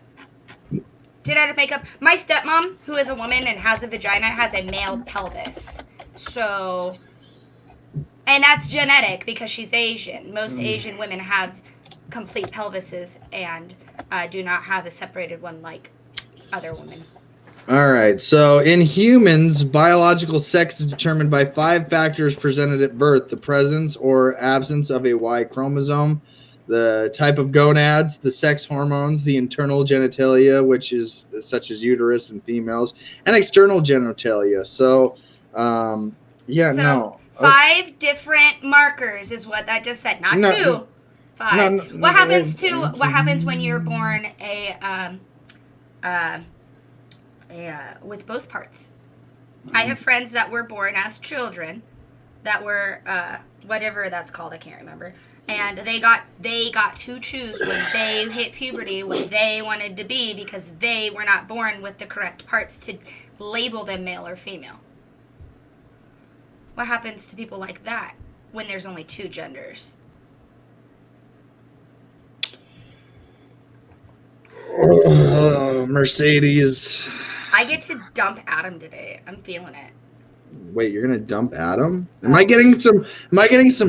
Genetic makeup. My stepmom, who is a woman and has a vagina, has a male pelvis. So, and that's genetic because she's Asian. Most Asian women have complete pelvises and do not have a separated one like other women. All right, so in humans, biological sex is determined by 5 factors presented at birth: the presence or absence of a Y chromosome, the type of gonads, the sex hormones, the internal genitalia, which is such as uterus in females, and external genitalia. So, no. 5 different markers is what that just said, not 2. 5. What happens when you're born with both parts? I have friends that were born as children that were whatever that's called, I can't remember, and they got to choose when they hit puberty what they wanted to be because they were not born with the correct parts to label them male or female. What happens to people like that when there's only 2 genders? Oh, Mercedes. I get to dump Adam today. I'm feeling it. Wait, you're gonna dump Adam? Am I getting some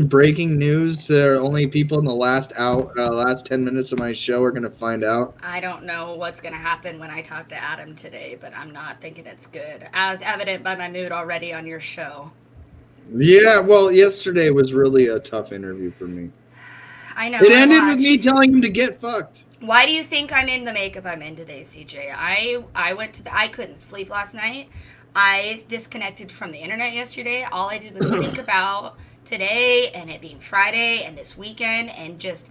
breaking news that only people in the last 10 minutes of my show are gonna find out? I don't know what's gonna happen when I talk to Adam today, but I'm not thinking it's good, as evident by my mood already on your show. Yeah, well, yesterday was really a tough interview for me. I know. It ended with me telling him to get fucked. Why do you think I'm in the makeup I'm in today, CJ? I went to bed. I couldn't sleep last night. I disconnected from the internet yesterday. All I did was think about today and it being Friday and this weekend and just.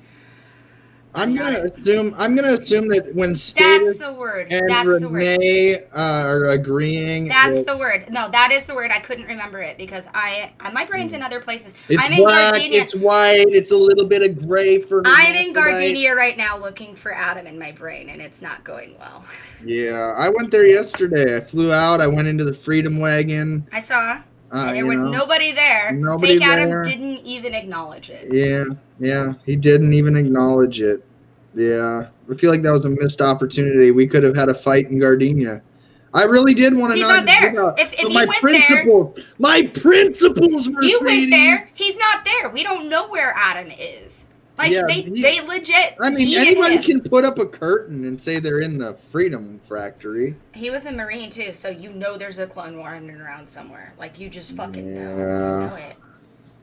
I'm gonna assume that when Status and Renee are agreeing. That's the word. No, that is the word. I couldn't remember it because my brain's in other places. I'm in Gardenia. It's white. It's a little bit of gray for. I'm in Gardenia right now, looking for Adam in my brain, and it's not going well. Yeah, I went there yesterday. I flew out. I went into the Freedom Wagon. I saw. And there was nobody there. Fake Adam didn't even acknowledge it. Yeah, he didn't even acknowledge it. Yeah, I feel like that was a missed opportunity. We could have had a fight in Gardenia. I really did want to know. He's not there. If he went there. My principles, Mercedes. You went there. He's not there. We don't know where Adam is. Like, yeah, they legit. I mean, anybody can put up a curtain and say they're in the Freedom Factory. He was a Marine, too, so you know there's a clone running around somewhere. Like, you just fucking know. You know it.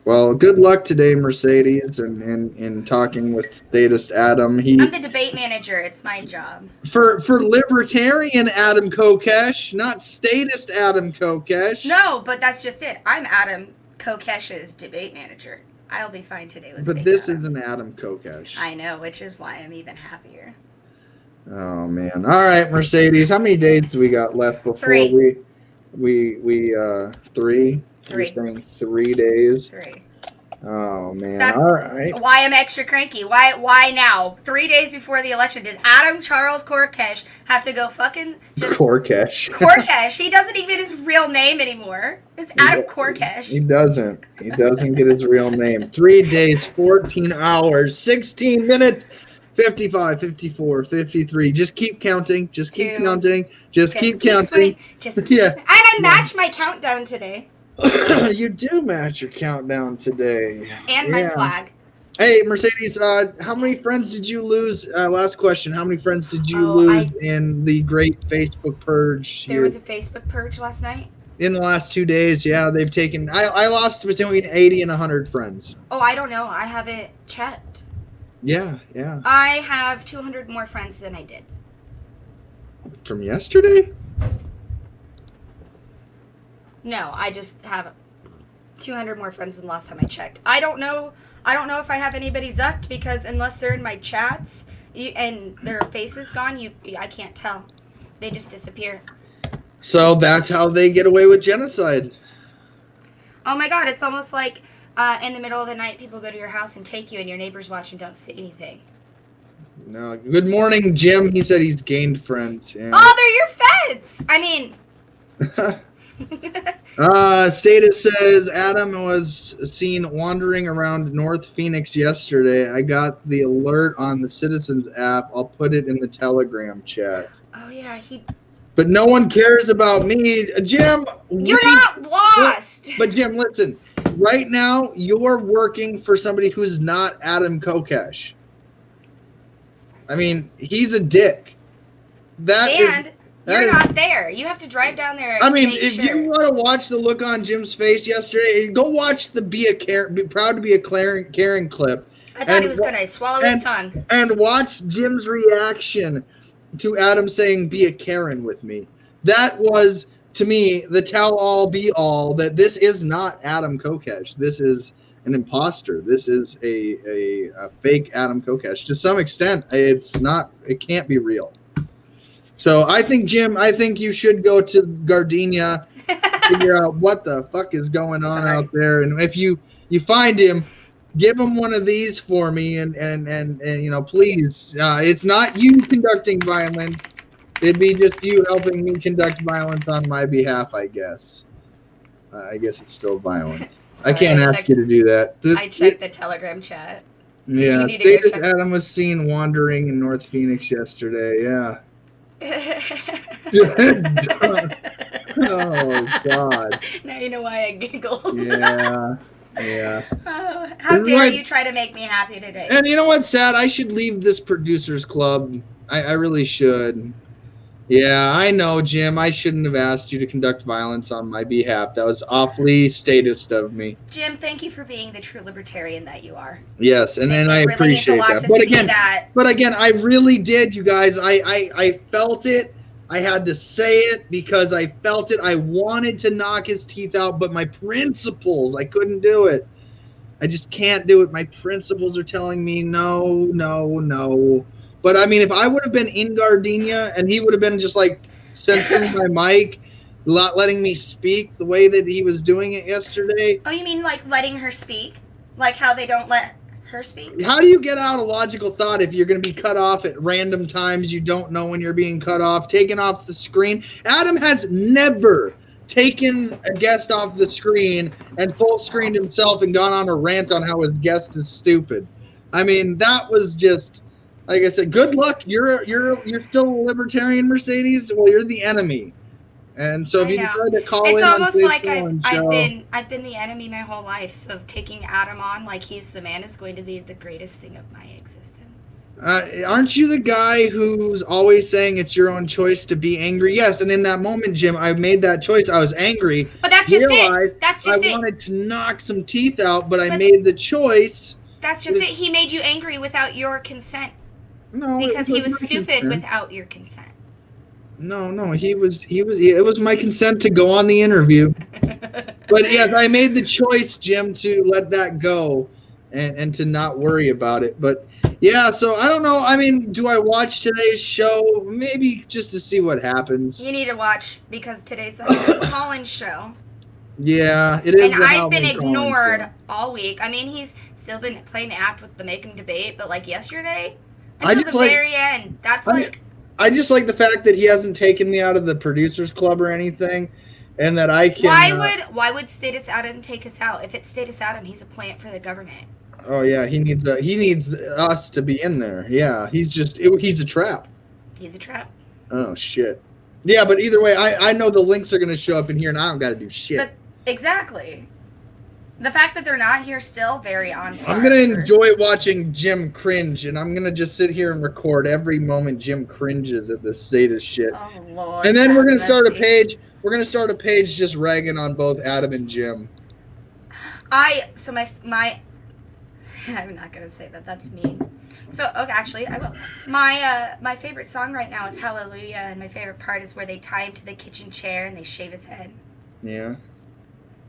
Well, good luck today, Mercedes, and talking with statist Adam. I'm the debate manager. It's my job. For Libertarian Adam Kokesh, not statist Adam Kokesh. No, but that's just it. I'm Adam Kokesh's debate manager. I'll be fine today with. But this isn't Adam Kokesh. I know, which is why I'm even happier. Oh man! All right, Mercedes. How many days do we got left before 3. we 3? 3. You're saying 3 days. 3. Oh man! That's all right. Why I'm extra cranky? Why now? 3 days before the election, did Adam Charles Kokesh have to go fucking just Kokesh? Kokesh. He doesn't even get his real name anymore. It's Adam Kokesh. He doesn't. He doesn't get his real name. 3 days, 14 hours, 16 minutes. 55, 54, 53. Just keep counting. Just keep counting. Just keep counting. And I matched my countdown today. You do match your countdown today. And my flag. Hey, Mercedes, how many friends did you lose? Last question. How many friends did you lose in the great Facebook purge? There was a Facebook purge last night? In the last 2 days, yeah. They've taken... I lost between 80 and 100 friends. Oh, I don't know. I haven't checked. Yeah. I have 200 more friends than I did. From yesterday? No, I just have 200 more friends than last time I checked. I don't know if I have anybody zucked, because unless they're in my chats and their face is gone, I can't tell. They just disappear. So that's how they get away with genocide. Oh my god, it's almost like in the middle of the night people go to your house and take you, and your neighbors watch and don't say anything. No. Good morning, Jim. He said he's gained friends. Yeah. Oh, they're your feds! I mean... Status says Adam was seen wandering around North Phoenix yesterday. I got the alert on the Citizens app. I'll put it in the Telegram chat. Oh yeah, But no one cares about me, Jim. You're not lost. But Jim, listen. Right now, you're working for somebody who's not Adam Kokesh. I mean, he's a dick. You're not there. You have to drive down there. I mean, if you want to watch the look on Jim's face yesterday, go watch the Be Proud to Be a Karen clip. I thought he was going to swallow his tongue. And watch Jim's reaction to Adam saying, "Be a Karen with me." That was, to me, the tell-all, be-all that this is not Adam Kokesh. This is an imposter. This is a fake Adam Kokesh. To some extent, it can't be real. So I think, Jim, you should go to Gardenia, figure out what the fuck is going on out there. And if you find him, give him one of these for me. And please, it's not you conducting violence. It'd be just you helping me conduct violence on my behalf, I guess. I guess it's still violence. Sorry, I can't ask you to do that. I checked the Telegram chat. Yeah, Status Adam was seen wandering in North Phoenix yesterday. Yeah. Oh God! Now you know why I giggled. Yeah. Oh, how dare you try to make me happy today? And you know what's sad? I should leave this producers club. I really should. Yeah, I know, Jim. I shouldn't have asked you to conduct violence on my behalf. That was awfully statist of me. Jim, thank you for being the true libertarian that you are. Yes, and I really appreciate that. But again, I really did, you guys. I felt it. I had to say it because I felt it. I wanted to knock his teeth out, but my principles, I couldn't do it. I just can't do it. My principles are telling me no. But I mean, if I would have been in Gardenia and he would have been just like censoring my mic, not letting me speak the way that he was doing it yesterday. Oh, you mean like letting her speak? Like how they don't let her speak? How do you get out a logical thought if you're going to be cut off at random times? You don't know when you're being cut off, taken off the screen. Adam has never taken a guest off the screen and full screened himself and gone on a rant on how his guest is stupid. I mean, that was just... Like I said, good luck. You're still a libertarian, Mercedes. Well, you're the enemy, and so if you decide to call it's in almost on like I've been the enemy my whole life. So taking Adam on like he's the man is going to be the greatest thing of my existence. Aren't you the guy who's always saying it's your own choice to be angry? Yes, and in that moment, Jim, I made that choice. I was angry. But that's just it. That's just I wanted to knock some teeth out, but I made the choice. That's just it. He made you angry without your consent. No, because he was stupid without your consent. No, he was. It was my consent to go on the interview. But yes, I made the choice, Jim, to let that go, and to not worry about it. But yeah, so I don't know. I mean, do I watch today's show? Maybe just to see what happens. You need to watch because today's a call-in show. Yeah, it is. And I've been ignored all week. I mean, he's still been playing the act with the make and debate, but like yesterday. Until the very end. That's I just like the fact that he hasn't taken me out of the producers club or anything, and that I can. Why would Status Adam take us out? If it's Status Adam, he's a plant for the government. Oh yeah, he needs us to be in there. Yeah, he's a trap. He's a trap. Oh shit. Yeah, but either way, I know the links are gonna show up in here, and I don't got to do shit. Exactly. The fact that they're not here still, very on par. I'm going to enjoy watching Jim cringe, and I'm going to just sit here and record every moment Jim cringes at this statist shit. Oh, Lord. And then we're going to start a page. We're going to start a page just ragging on both Adam and Jim. So my I'm not going to say that. That's mean. So, okay, actually, I will. My favorite song right now is Hallelujah, and my favorite part is where they tie him to the kitchen chair and they shave his head. Yeah.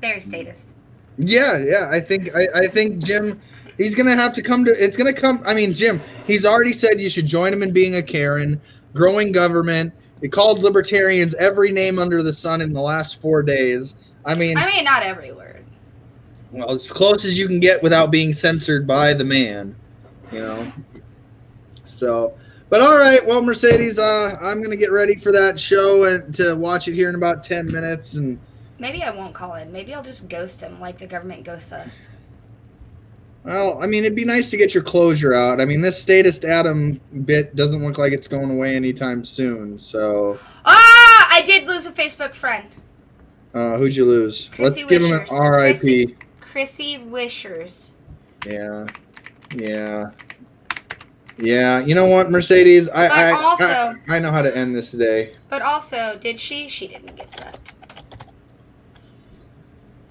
Very statist. Yeah. I think Jim, he's gonna have to come to. It's gonna come. I mean, Jim, he's already said you should join him in being a Karen, growing government. He called libertarians every name under the sun in the last 4 days. I mean, not every word. Well, as close as you can get without being censored by the man, you know. So, but all right. Well, Mercedes, I'm gonna get ready for that show and to watch it here in about 10 minutes and. Maybe I won't call in. Maybe I'll just ghost him like the government ghosts us. Well, I mean, it'd be nice to get your closure out. I mean, this statist Adam bit doesn't look like it's going away anytime soon, so... Ah! I did lose a Facebook friend. Who'd you lose? Chrissy Let's give him an R.I.P. Chrissy Wishers. Yeah. You know what, Mercedes? I know how to end this day. But also, did she? She didn't get sucked.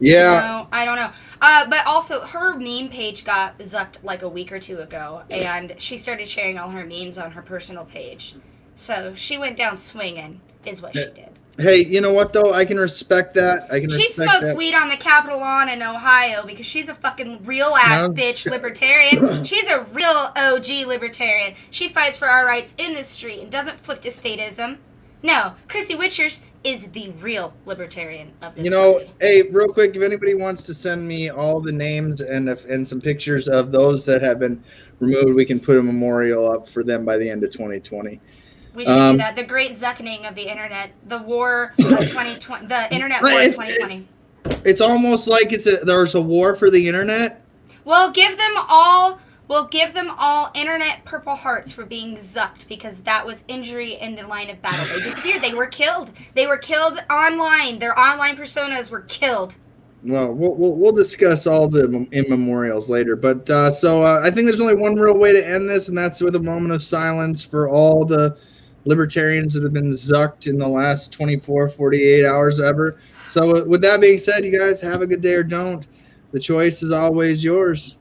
Yeah. No, I don't know. But also, her meme page got zucked like a week or two ago, and she started sharing all her memes on her personal page. So she went down swinging, is what she did. Hey, you know what, though? I can respect that. She smokes weed on the Capitol lawn in Ohio because she's a fucking real-ass bitch libertarian. She's a real OG libertarian. She fights for our rights in the street and doesn't flip to statism. No, Chrissy Witchers is the real libertarian of this party. Hey, real quick, if anybody wants to send me all the names and some pictures of those that have been removed, we can put a memorial up for them by the end of 2020. We should do that. The great zuckening of the internet, the war of 2020, the internet war of 2020. It's almost like there's a war for the internet. We'll give them all internet purple hearts for being zucked because that was injury in the line of battle. They disappeared. They were killed. They were killed online. Their online personas were killed. Well, we'll discuss all the immemorials later. But I think there's only one real way to end this, and that's with a moment of silence for all the libertarians that have been zucked in the last 24, 48 hours ever. So with that being said, you guys have a good day or don't. The choice is always yours.